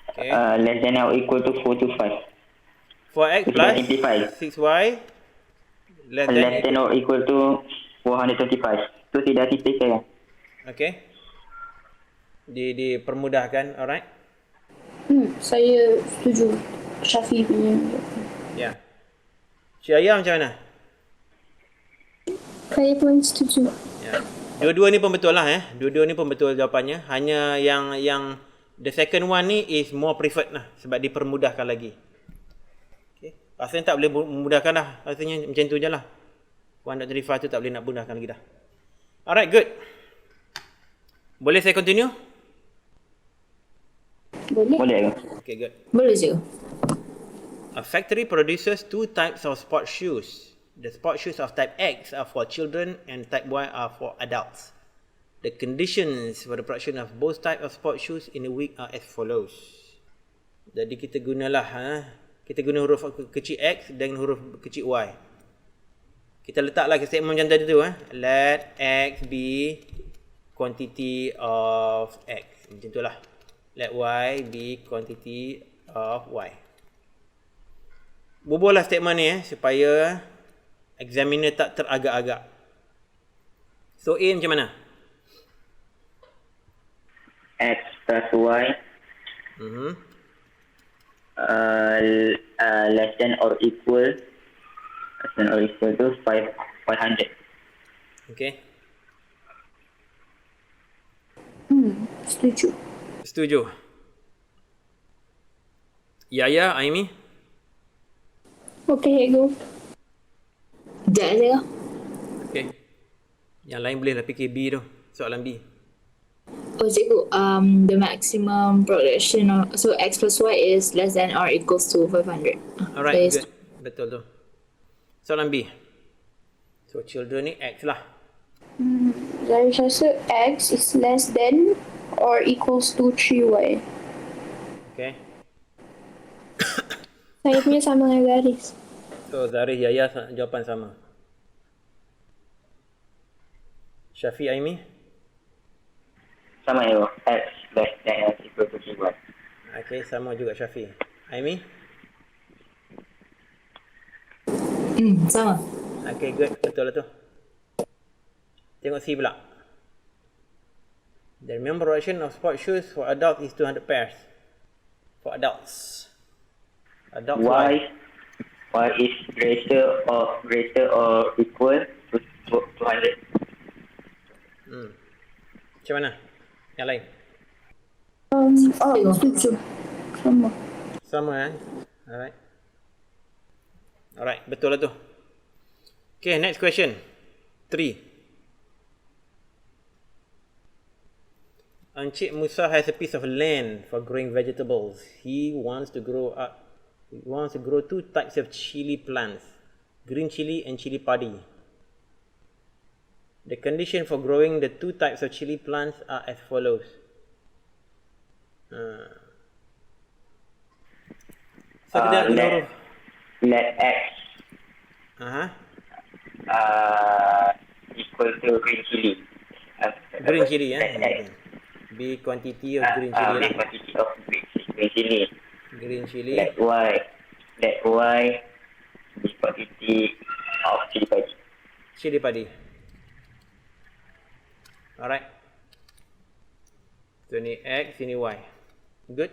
Okay. less than or equal to 425. 4x Kita plus simplify. 6y less than or equal to 425. Tu tidak simplify. Okay. Dipermudahkan, alright? Saya setuju Syafi punya. Ya. Cik Ayah macam mana? Saya pun setuju. Ya. Dua-dua ni pun betul lah Dua-dua ni pun betul jawapannya. Hanya yang the second one ni is more preferred lah sebab dipermudahkan lagi. Okay. Rasanya tak boleh memudahkan dah. Rasanya macam tu je lah. 1.35 tu tak boleh nak mudahkan lagi dah. Alright, good. Boleh saya continue? Boleh ke? Okay, good. Boleh je. A factory produces two types of sport shoes. The sport shoes of type X are for children and type Y are for adults. The conditions for the production of both types of sport shoes in a week are as follows. Jadi kita gunalah kita guna huruf kecil X dan huruf kecil Y. Kita letaklah statement macam tadi tu Let X be quantity of X. Macam itulah. Let Y be quantity of Y. Bubuhlah statement ni supaya examiner tak teragak-agak. So A macam mana? X plus Y less than or equal to 500. Okay. Setuju. Setuju. Yaya, Aimi? Okey, cikgu. Sekejap je. Okay. Yang lain bolehlah fikir B tu. Soalan B. Cikgu, the maximum production of, so X plus Y is less than or equals to 500. Alright, So, good. Betul tu. Soalan B. So children ni X lah. Saya rasa X is less than or equals to 3Y. Okay. Saya punya sama dengan Zaris. So Zarif, Yaya jawapan sama. Syafiq, Aimi? Sama ya, X less than or equal to 3Y. Okay, sama juga Syafiq. Aimi? sama. Okay, good. Betul lah tu. Tengok C pula. The minimum production of sport shoes for adults is 200 pairs. For adults. Adults Y is greater or equal to 200. Macam mana? Yang lain? Setuju. Sama. Sama Alright. Alright, betul lah tu. Okay, next question. 3. Encik Musa has a piece of land for growing vegetables. He wants to grow 2 types of chili plants, green chili and chili padi. The condition for growing the 2 types of chili plants are as follows. So kita guna huruf. Let X equal to green chili. Green chili Be quantity of green chili Be quantity of green chili. Green chili. Let Y be quantity of chili padi. Chili padi. Alright. So ni X, ini Y. Good.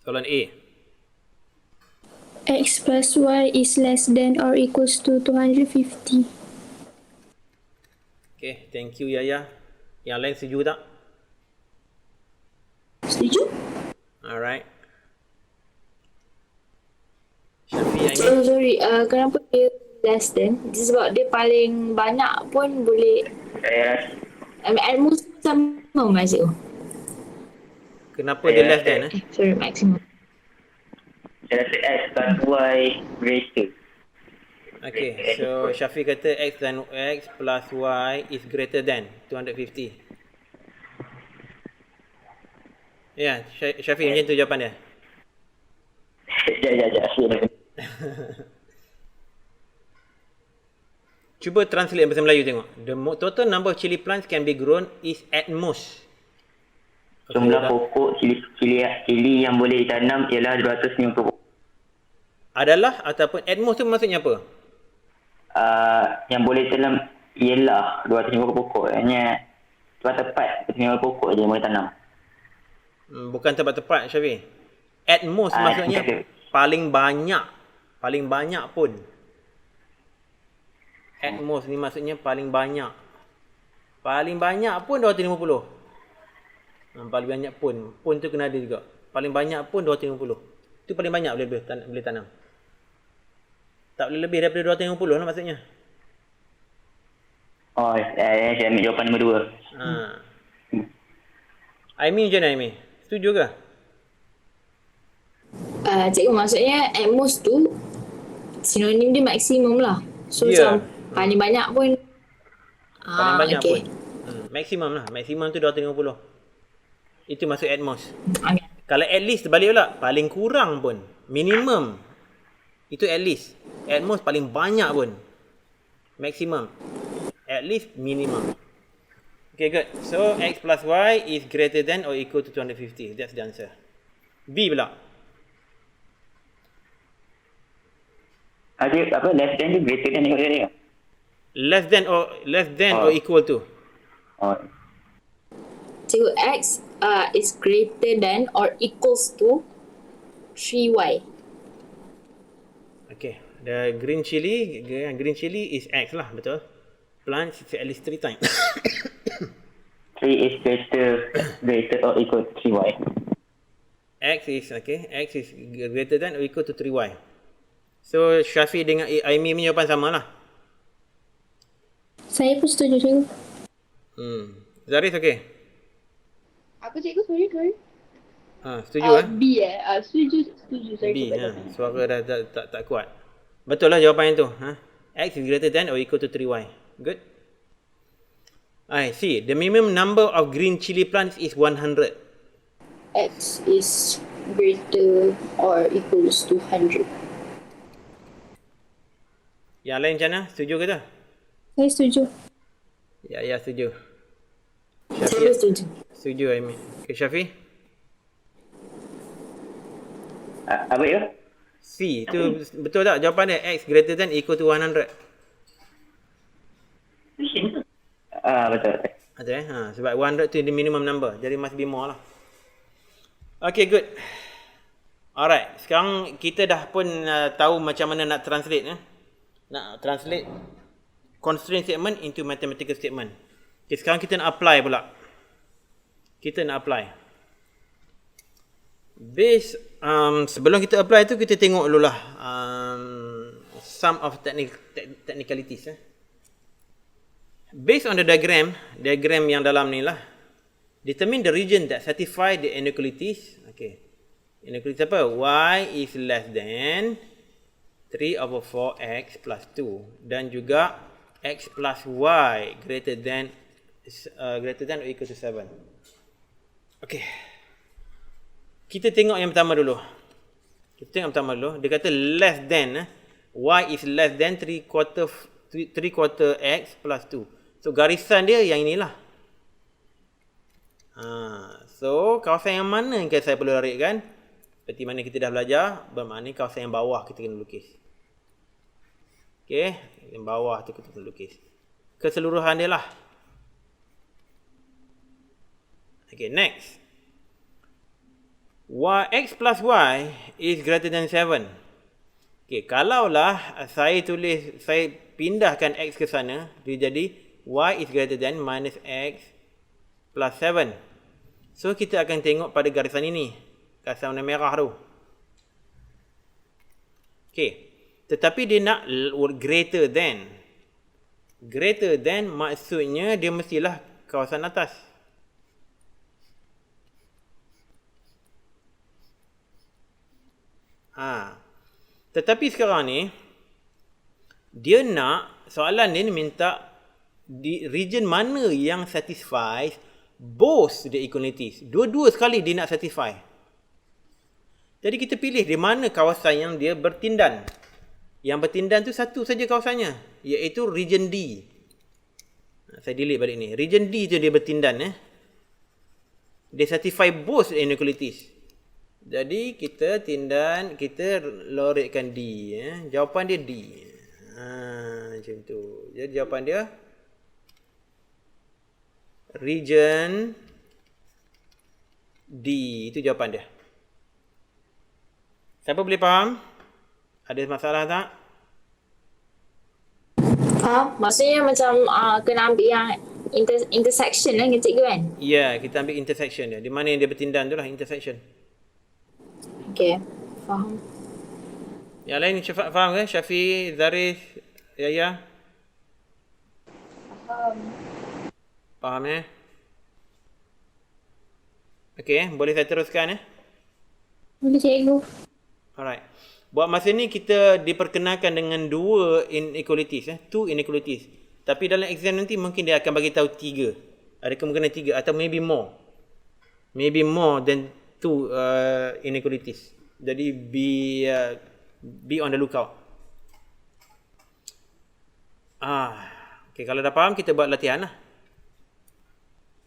Soalan A. X plus Y is less than or equals to 250. Okay, thank you Yaya. Yang lain setuju tak? Setuju? Alright. Syafi, Aimi. So sorry, kenapa dia less than? Sebab dia paling banyak pun boleh, Saya rasa at most sama masih. Kenapa dia less than? Sorry, maximum. X plus Y greater. Okay, so Syafi kata X plus Y is greater than 250. Ya, Syafi macam tu jawapan dia. Sekejap. Cuba translate bahasa Melayu tengok. The total number of chili plants can be grown is at most. Jumlah pokok cili yang boleh ditanam ialah 250 pokok. Adalah ataupun at most tu maksudnya apa? Yang boleh tanam ialah 250 pokok. Hanya tepat 250 pokok je yang boleh tanam. Bukan tepat-tepat Syafi. At most maksudnya paling banyak. Paling banyak pun. At most ni maksudnya paling banyak. Paling banyak pun 250. Paling banyak pun. Pun tu kena ada juga. Paling banyak pun 250. Itu paling banyak boleh tanam. Tak boleh lebih daripada 250 lah maksudnya. Oh, saya ambil jawapan nombor 2. Aimi macam mana Aimi? Setuju ke? Cikgu maksudnya at most tu sinonim dia maksimum lah. So Ya. macam paling banyak pun Paling banyak okay. pun. Maksimum lah. Maksimum tu 250. Itu masuk at most. Okay. Kalau at least terbalik pula. Paling kurang pun. Minimum. Itu at least. At most paling banyak pun. Maximum. At least minimum. Okay, good. So, X plus Y is greater than or equal to 250. That's the answer. B pula. Ada apa? Less than tu greater than equal than. Less than or equal to. Oh. Cikgu, X is greater than or equals to 3Y. Okay. The green chili is X lah, betul? Plants is at least 3 times. 3 is greater or equal to 3y. X is greater than or equal to 3y. So Syafi dengan Aimi punya jawapan sama lah. Saya pun setuju cikgu. Zaris okey? Apa cikgu? Sorry. Setuju B setuju saya. B, suara dah tak kuat. Betul lah jawapan yang tu. X is greater than or equal to 3y. Good. I see. The minimum number of green chili plants is 100. X is greater or equals to 100. Yang lain macam mana? Setuju ke tak? Saya setuju. Ya, setuju. Saya setuju. Setuju, Aimi. Okay, Syafi? Apa ya? C. Tu betul tak jawapan dia? X greater than equal to 100. Betul. Betul sebab 100 tu the minimum number. Jadi must be more lah. Okay, good. Alright. Sekarang kita dah pun tahu macam mana nak translate. Nak translate constraint statement into mathematical statement. Okay, sekarang kita nak apply pula. Sebelum kita apply tu, kita tengok dulu lah some of technicalities. Based on the diagram yang dalam ni lah, determine the region that satisfy the inequalities. Okay. Inequalities apa? Y is less than 3/4x plus 2 dan juga x plus y greater than or equal to 7. Okay. Kita tengok yang pertama dulu. Dia kata less than y is less than 3/4 x plus 2. So garisan dia yang inilah. So kawasan yang mana yang saya perlu larikkan? Seperti mana kita dah belajar, bermakna kawasan yang bawah kita kena lukis. Okay, yang bawah tu kita kena lukis. Keseluruhan dia lah. Okay, next. X plus y is greater than 7. Okay, kalaulah saya pindahkan x ke sana, dia jadi y is greater than minus x plus 7. So, kita akan tengok pada garisan ini. Garisan warna merah tu. Okay. Tetapi dia nak greater than. Greater than maksudnya dia mestilah kawasan atas. Tetapi sekarang ni, dia nak, soalan ni minta di region mana yang satisfies both the inequalities. Dua-dua sekali dia nak satisfy. Jadi kita pilih di mana kawasan yang dia bertindan. Yang bertindan tu satu saja kawasannya, iaitu region D. Saya delete balik ni. Region D tu dia bertindan. Dia satisfy both inequalities. Jadi kita lorekkan D. Jawapan dia D. Macam tu. Jadi jawapan dia region D. Itu jawapan dia. Siapa boleh faham? Ada masalah tak? Faham? Maksudnya macam kena ambil yang intersection lah dengan cikgu kan? Ya, kita ambil intersection dia. Di mana yang dia bertindan tu lah intersection. Okay, faham. Yang lain faham ke? Syafi, Zaris, Yaya? Faham Okay, boleh saya teruskan Boleh cikgu. Alright. Buat masa ni kita diperkenalkan dengan dua inequalities, two inequalities. Tapi dalam exam nanti mungkin dia akan bagi tahu 3. Ada kemungkinan 3 atau maybe more. Maybe more than 2 inequalities. Jadi be on the lookout. Okay, kalau dah faham kita buat latihan lah.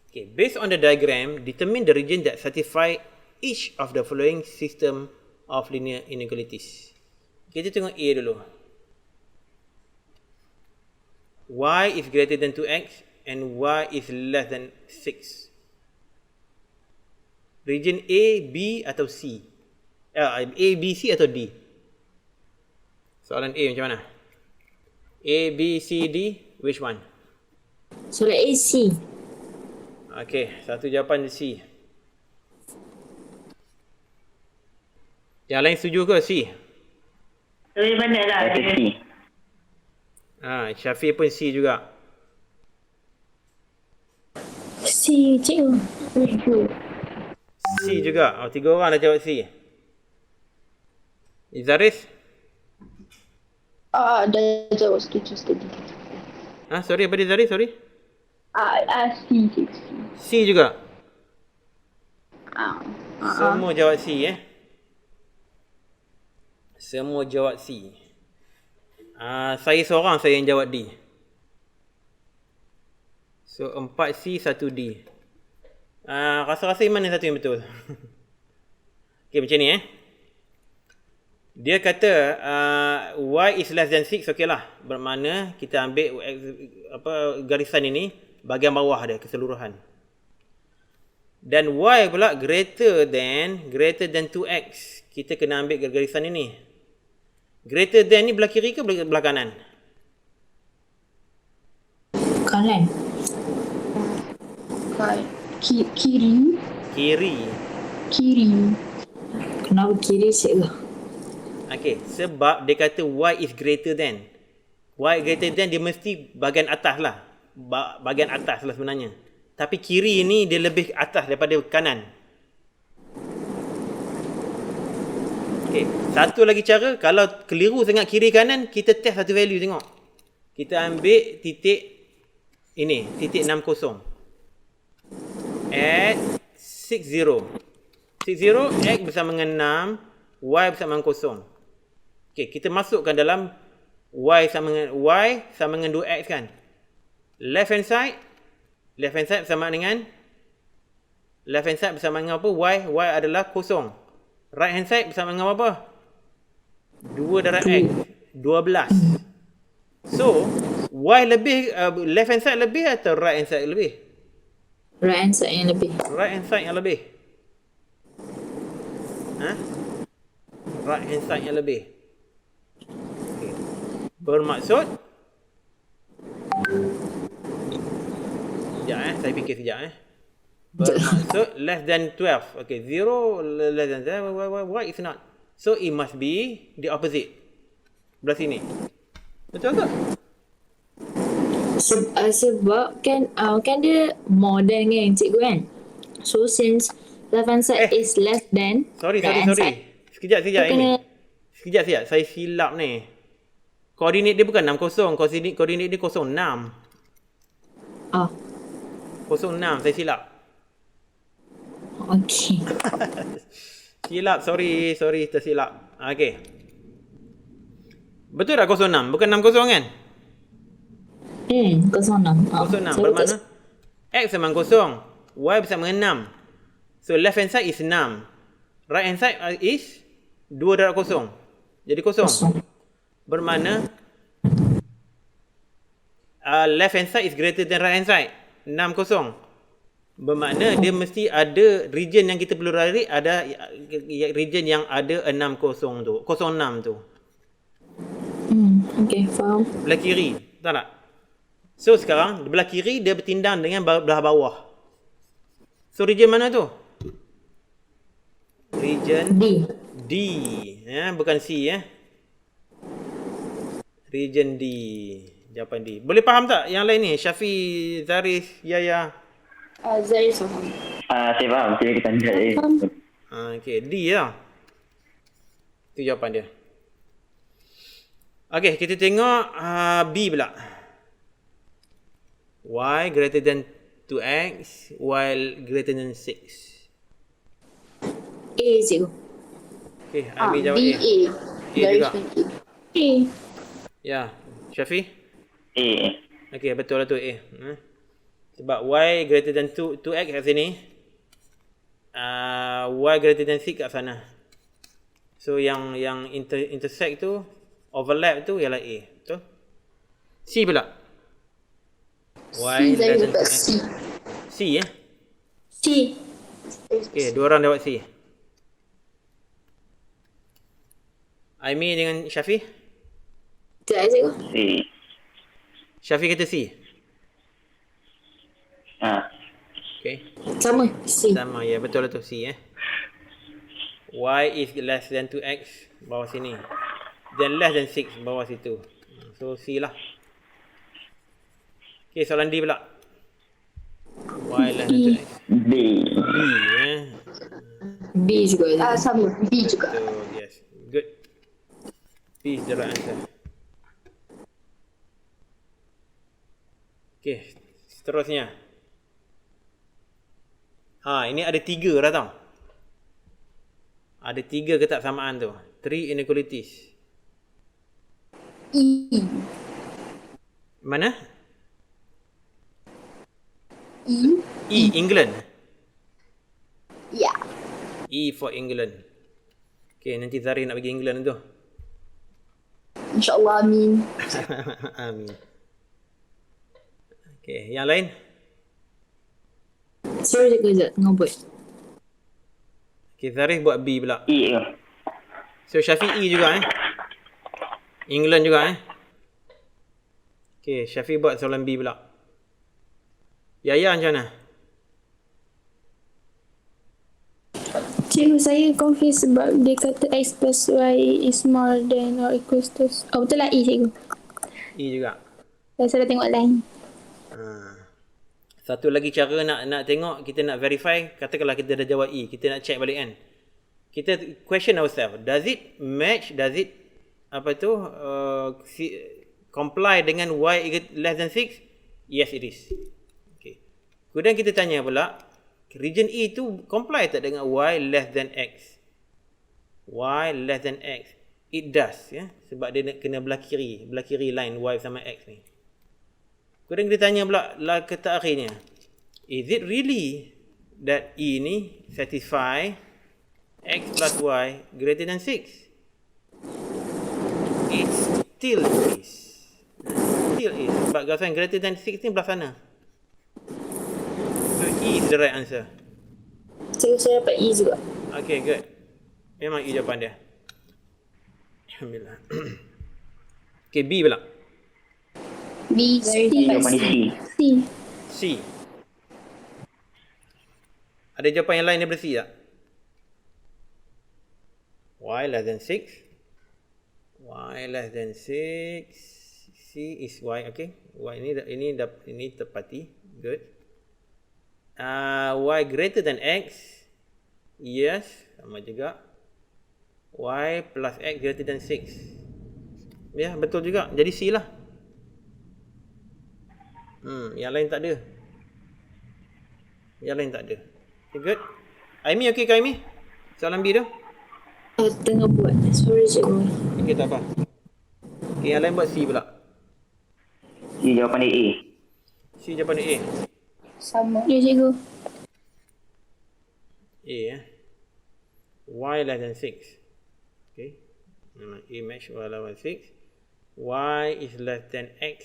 Okay, based on the diagram, determine the region that satisfy each of the following system of linear inequalities. Kita tengok A dulu. Y is greater than 2x and y is less than 6. Region A, B atau C? A, B, C atau D? Soalan A macam mana? A, B, C, D, which one? Soalan A, C. Okay, satu jawapan di C. Yang lain setuju ke C? Dari mana lah? C. Syafiq pun C juga. C cikgu. C juga. 3 orang dah jawab C. Izaris? Dah jawab setuju. Sorry, apa dia Izaris? Sorry? C cikgu. C juga? Semua jawab C Semua jawab C. Saya seorang yang jawab D. So 4C 1D. Rasa-rasa mana satu yang betul? Okay, macam ni Dia kata y is less than 6, okey lah. Bermakna kita ambil garisan ini bahagian bawah dia keseluruhan. Dan y pula greater than 2x. Kita kena ambil garisan ini. Greater than ni belah kiri ke belah kanan? Kanan. Kiri. Kenapa kiri cikgu? Okay, sebab dia kata y is greater than. Y greater than dia mesti bahagian atas lah. Bahagian atas lah sebenarnya. Tapi kiri ni dia lebih atas daripada kanan. Okay, satu lagi cara, kalau keliru sangat kiri kanan, kita test satu value tengok. Kita ambil titik ini, titik 60. Add 60. 60, x bersama dengan 6, y bersama dengan 0. Okay, kita masukkan dalam y sama dengan 2x kan. Left hand side bersama dengan apa? Y adalah 0. Right hand side bersama dengan apa? 2 darab x. 12. So, y lebih, left hand side lebih atau right hand side lebih? Right hand side yang lebih. Right hand side yang lebih. Right hand side yang lebih. Bermaksud sekejap saya fikir sekejap Bermaksud less than 12. Okay, 0 less than 12. Why it's not? So it must be the opposite. Belah sini. Betul tak? Sebab kan dia more than kan cikgu kan. So since left hand side is less than Sorry. right hand side. Sekejap So, ini. Sekejap. Saya silap ni. Koordinat dia bukan 60. Koordinat dia 06. 06. Saya silap. Okay. Silap. Sorry. Tersilap. Okay. Betul tak 06? Bukan 60 kan? 06. 06 bermakna X sama 0. Y bersama 6. So left hand side is 6. Right hand side is 2 darab 0. Jadi 0. Bermakna left hand side is greater than right hand side. 60. Bermakna dia mesti ada region yang kita perlu cari, ada region yang ada 60 tu, 06 tu. Okay, faham. Belah kiri, tahu tak? So sekarang di belah kiri dia bertindang dengan belah bawah. So region mana tu? Region D. Bukan C Region D. Jawapan D. Boleh faham tak yang lain ni? Syafi, Zaris, Yaya. Zari faham. Saya faham. Saya kita tanya. Okay, D lah. Itu jawapan dia. Okay, kita tengok B pula. Y greater than 2x while greater than 6. A cikgu. Okay, ambil jawab A. B, A. A juga. A. Ya, Syafi? A. Okay, betul lah tu A. Sebab Y greater than 2x kat sini. Y greater than 6 kat sana. So yang intersect tu, overlap tu ialah A. Betul? C pula. Y C, saya less than dapat 2x. C. C C. Okay, dua orang dapat C. Aimi dengan Syafi? Tak cikgu. C. Syafi kata C. Okay. Sama. C. Sama, ya betul lah tu C Y is less than 2x bawah sini. Then less than 6 bawah situ. So C lah. Okay, soalan D pula. Y less than 2x. B. B B juga. Sama. B juga. So yes. Good. B is the right answer. Okay, seterusnya. Ini ada 3 dah tau. Ada 3 ketaksamaan tu. 3 inequalities. E. Mana? E. England. Ya. E for England. Okay, nanti Zari nak pergi England tu. InsyaAllah, amin. Amin. Okay, yang lain? Sorry cikgu sekejap tengah buat. Okay, Zarif buat B pula. E. So, Syafi'i juga England juga Okay, Syafi'i buat soalan B pula. Yaya macam mana? Cikgu, saya confused sebab dia kata x plus y is more than or equals to... Oh, betul lah E, cikgu. E juga. Saya salah tengok line. Satu lagi cara nak tengok, kita nak verify, katakanlah kita dah jawab E, kita nak check balik kan. Kita question ourselves, does it match, comply dengan Y less than 6? Yes, it is. Okay. Kemudian kita tanya pula, region E tu comply tak dengan Y less than X? Y less than X. It does, sebab dia nak kena belah kiri line Y sama X ni. Kemudian kita tanya pula kata akhirnya, is it really that E ni satisfy X plus Y greater than 6? It still is. Sebab gasan greater than 6 ni belah sana. So E is the right answer. Cikgu saya dapat E juga. Okay, good. Memang E jawapan dia. Alhamdulillah. Okay, Okay, B pula. B, C. Jawapan dia C. C. C. Ada jawapan yang lain daripada C tak? Y less than 6. Y less than 6. C is Y. Okay. Y ini tepati. Good. Y greater than X. Yes. Sama juga. Y plus X greater than 6. Ya, betul juga. Jadi C lah. Yang lain tak ada. Yang lain tak ada. Okay, good. Aimi okay ke Aimi? Soalan B tu? Tengah buat. Sorry cikgu. Okay, tak apa. Okay, yang lain buat C pula. C jawapan dia A. C jawapan dia A. sama. Ya, cikgu. A Y less than 6. Okay. A match Y less than 6. Y is less than X.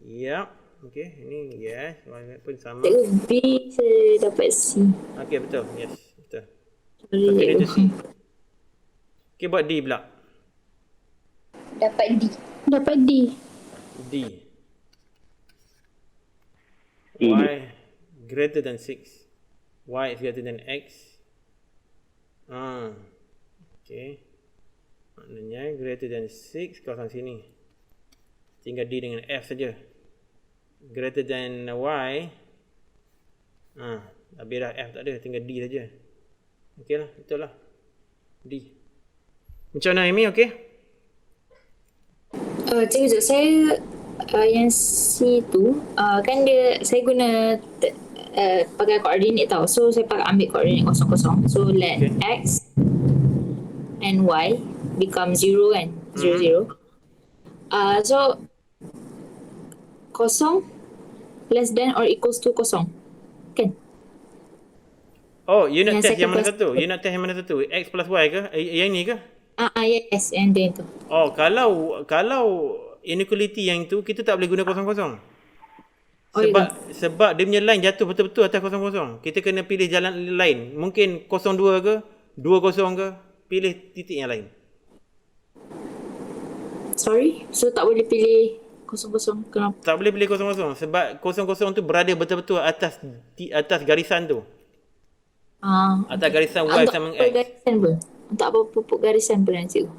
Yup. Okay, ini yes. Y pun sama. Cikgu B saya dapat C. Okay, betul. Yes, betul. Sorry Tapi dia tu C. cikgu. Okay, buat D pula. Dapat D. Dapat D. D. D. Y greater than 6. Y is greater than X. Okay. Maknanya greater than 6 kawasan sini. Tinggal D dengan F saja. Greater than Y. Habis dah F tak ada. Tinggal D saja. Okay lah. Betul lah. D. Macam mana Amy? Okay? Cikgu, saya yang C tu kan dia saya guna pakai koordinat tau. So saya pakai ambil koordinat 0, 0. So let Okay. X and Y become 0 kan. 0, 0. So 0 less than or equals to 0. Kan? Oh, you nak Yang test yang mana second satu? You nak test yang mana satu? X plus Y ke? Yang ni ke? Yes, and then tu. Oh, kalau inequality yang tu kita tak boleh guna 0, 0. Sebab dia punya line jatuh betul-betul atas 0, 0. Kita kena pilih jalan lain. Mungkin 02 ke, 20 ke, pilih titik yang lain. Sorry, so tak boleh pilih 0, 0. Kenapa? Tak boleh pilih 0, 0 sebab 0 tu berada betul-betul atas garisan tu. Atas garisan Y sama X. Garisan pun. Tak apa pupuk garisan pun cikgu.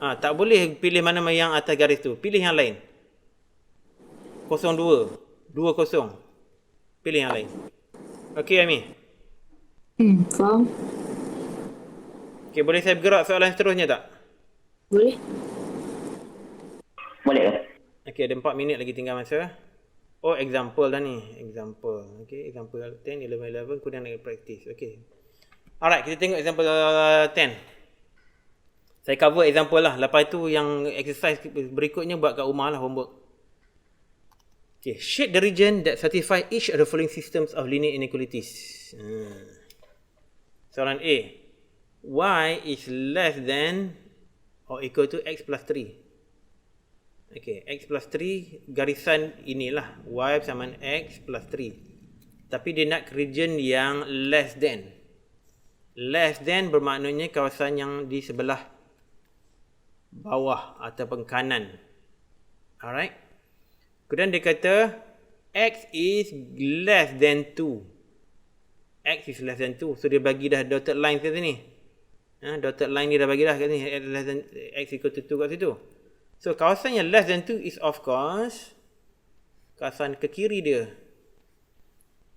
Tak boleh pilih mana yang atas garis tu. Pilih yang lain. 02, 20. Pilih yang lain. Okey, Ami. Faham? Okey, boleh saya bergerak soalan seterusnya tak? Boleh? Boleh ke? Okey, ada 4 minit lagi tinggal masa. Oh, example dah ni. Example. Okey, example 10, 11, 11. Kemudian nak practice. Okey. Alright, kita tengok example 10. Saya cover example lah. Lepas tu yang exercise berikutnya buat kat rumah lah, homework. Okay. Shade the region that satisfy each of the following systems of linear inequalities. Soalan A. Y is less than or equal to X plus 3. Okay, X plus 3 garisan inilah. Y bersama X plus 3. Tapi dia nak region yang less than. Less than bermaknanya kawasan yang di sebelah bawah ataupun kanan. Alright. Kemudian dia kata X is less than 2. X is less than 2. So dia bagi dah dotted line kat sini. Dotted line ni dah bagi dah kat sini. X equal to 2 kat situ. So kawasan yang less than 2 is of course kawasan ke kiri dia.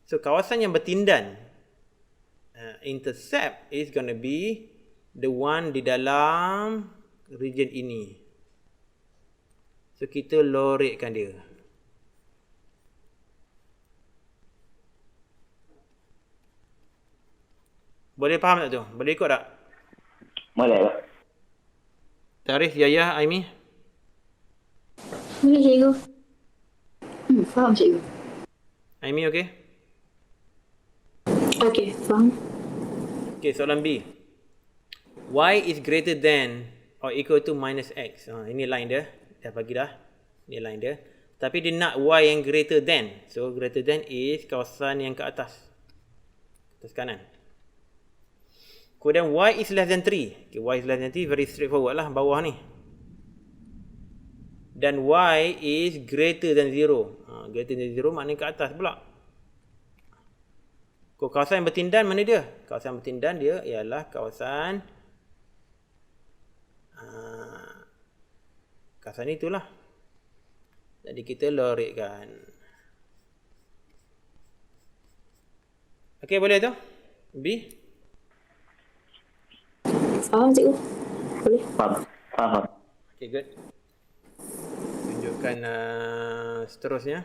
So kawasan yang bertindan, intercept is gonna be the one di dalam region ini. So kita lorekkan dia. Boleh faham tak tu? Boleh ikut tak? Boleh ke? Tarikh, Yaya, Aimi? Boleh, cikgu. Faham cikgu. Aimi okey? Okay, faham. Okay, soalan B. Y is greater than or equal to minus X. Ini line dia. Dah bagi dah. Ini line dia. Tapi dia nak Y yang greater than. So, greater than is kawasan yang ke atas. Atas kanan. Kemudian Y is less than 3. Okay, Y is less than 3. Very straightforward lah bawah ni. dan y is greater than 0. Greater than 0 maknanya ke atas pula. Kawasan yang bertindan mana dia? Kawasan bertindan dia ialah kawasan kawasan itulah. Jadi kita lorikkan. Okey, boleh tu? B? Faham cikgu? Boleh? Faham. Okay, good. Tunjukkan seterusnya.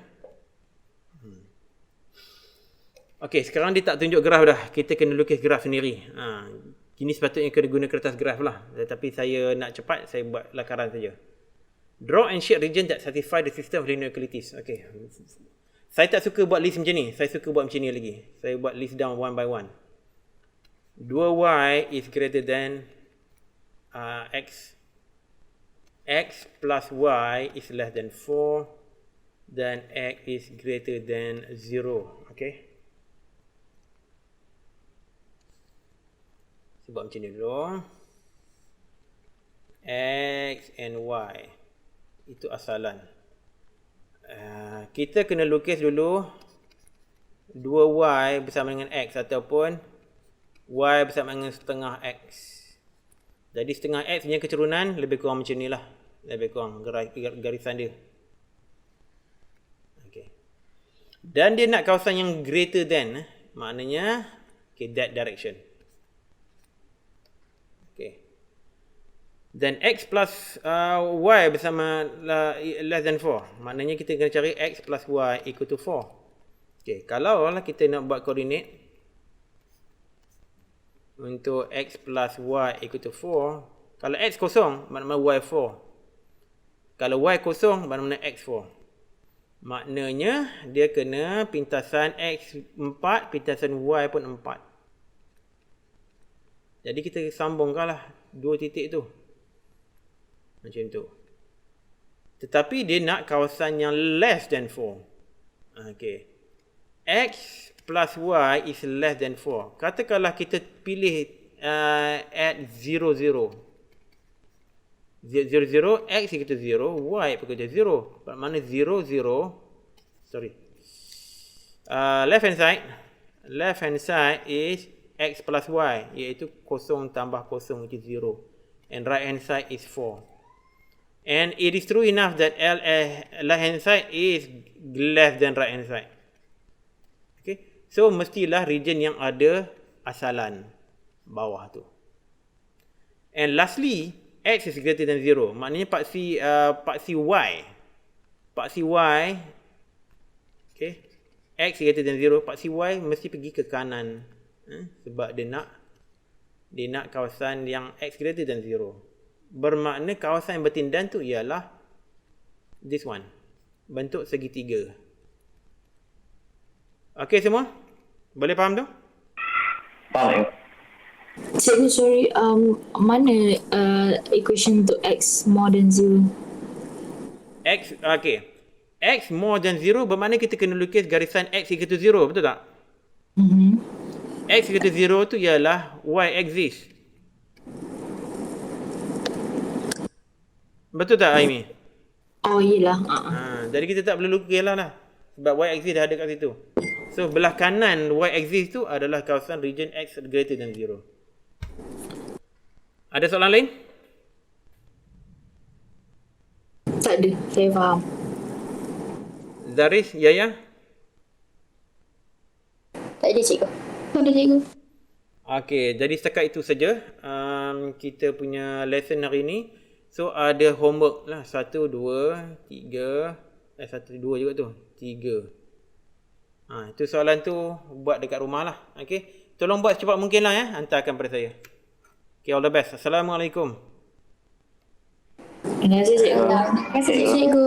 Okay, sekarang dia tak tunjuk graf dah. Kita kena lukis graf sendiri. Kini sepatutnya kena guna kertas graf lah. Tetapi saya nak cepat, saya buat lakaran saja. Draw and shape region that satisfy the system of linear inequalities. Okay. Saya tak suka buat list macam ni. Saya suka buat macam ni lagi. Saya buat list down one by one. 2y is greater than x. X plus y is less than 4. Then x is greater than 0. Okay. Saya buat macam ni dulu. X and y. Itu asalan. Kita kena lukis dulu 2y bersama dengan x ataupun y bersama dengan setengah x. Jadi setengah x punya keturunan lebih kurang macam ni lah. Lebih kurang garisan dia. Okay. Dan dia nak kawasan yang greater than. Maknanya that direction. Okay. Dan x plus y bersama less than 4. Maknanya kita kena cari x plus y equal to 4. Okay. Kalau lah kita nak buat koordinat untuk x plus y equal to 4. Kalau x kosong, maknanya y 4. Kalau y kosong, maknanya x 4. Maknanya dia kena pintasan x 4, pintasan y pun 4. Jadi kita sambungkanlah dua titik tu. Macam tu. Tetapi dia nak kawasan yang less than 4. Okay. X plus y is less than 4. Katakanlah kita pilih at 0, 0. 0, 0, x equal to 0, y equal to 0. Bermakna 0, 0. Sorry. Left hand side is x plus y, iaitu 0 tambah 0, which is 0. And right hand side is 4. And it is true enough that left hand side is less than right hand side. Okay. So mestilah region yang ada asalan bawah tu. And lastly, x is greater than 0. Maknanya paksi y. Paksi y. Okay. X is greater than 0. Paksi y mesti pergi ke kanan. Sebab dia nak kawasan yang x greater than 0. Bermakna kawasan yang bertindan tu ialah this one. Bentuk segitiga. Okey semua? Boleh faham tu? Faham. Cikgu, sorry, mana equation untuk x more than 0? X, okay. X more than 0 bermakna kita kena lukis garisan x equal to 0, betul tak? X equal to 0 tu ialah y exists. Betul tak, Aimi? Oh, yelah. Jadi kita tak perlu lukis lah. Sebab y exists dah ada kat situ. So, belah kanan y exists tu adalah kawasan region x greater than 0. Ada soalan lain? Tak ada, saya faham. Zaris, Yaya? Tak ada cikgu. Tak ada cikgu. Okey, jadi setakat itu saja kita punya lesson hari ini. So ada homework lah 1, 2, 3, 1, 2 juga tu, 3. Itu soalan tu buat dekat rumah lah. Okey, tolong buat secepat mungkin lah ya, hantarkan pada saya. Okay, all the best. Assalamualaikum. Terima kasih cikgu. Terima kasih cikgu.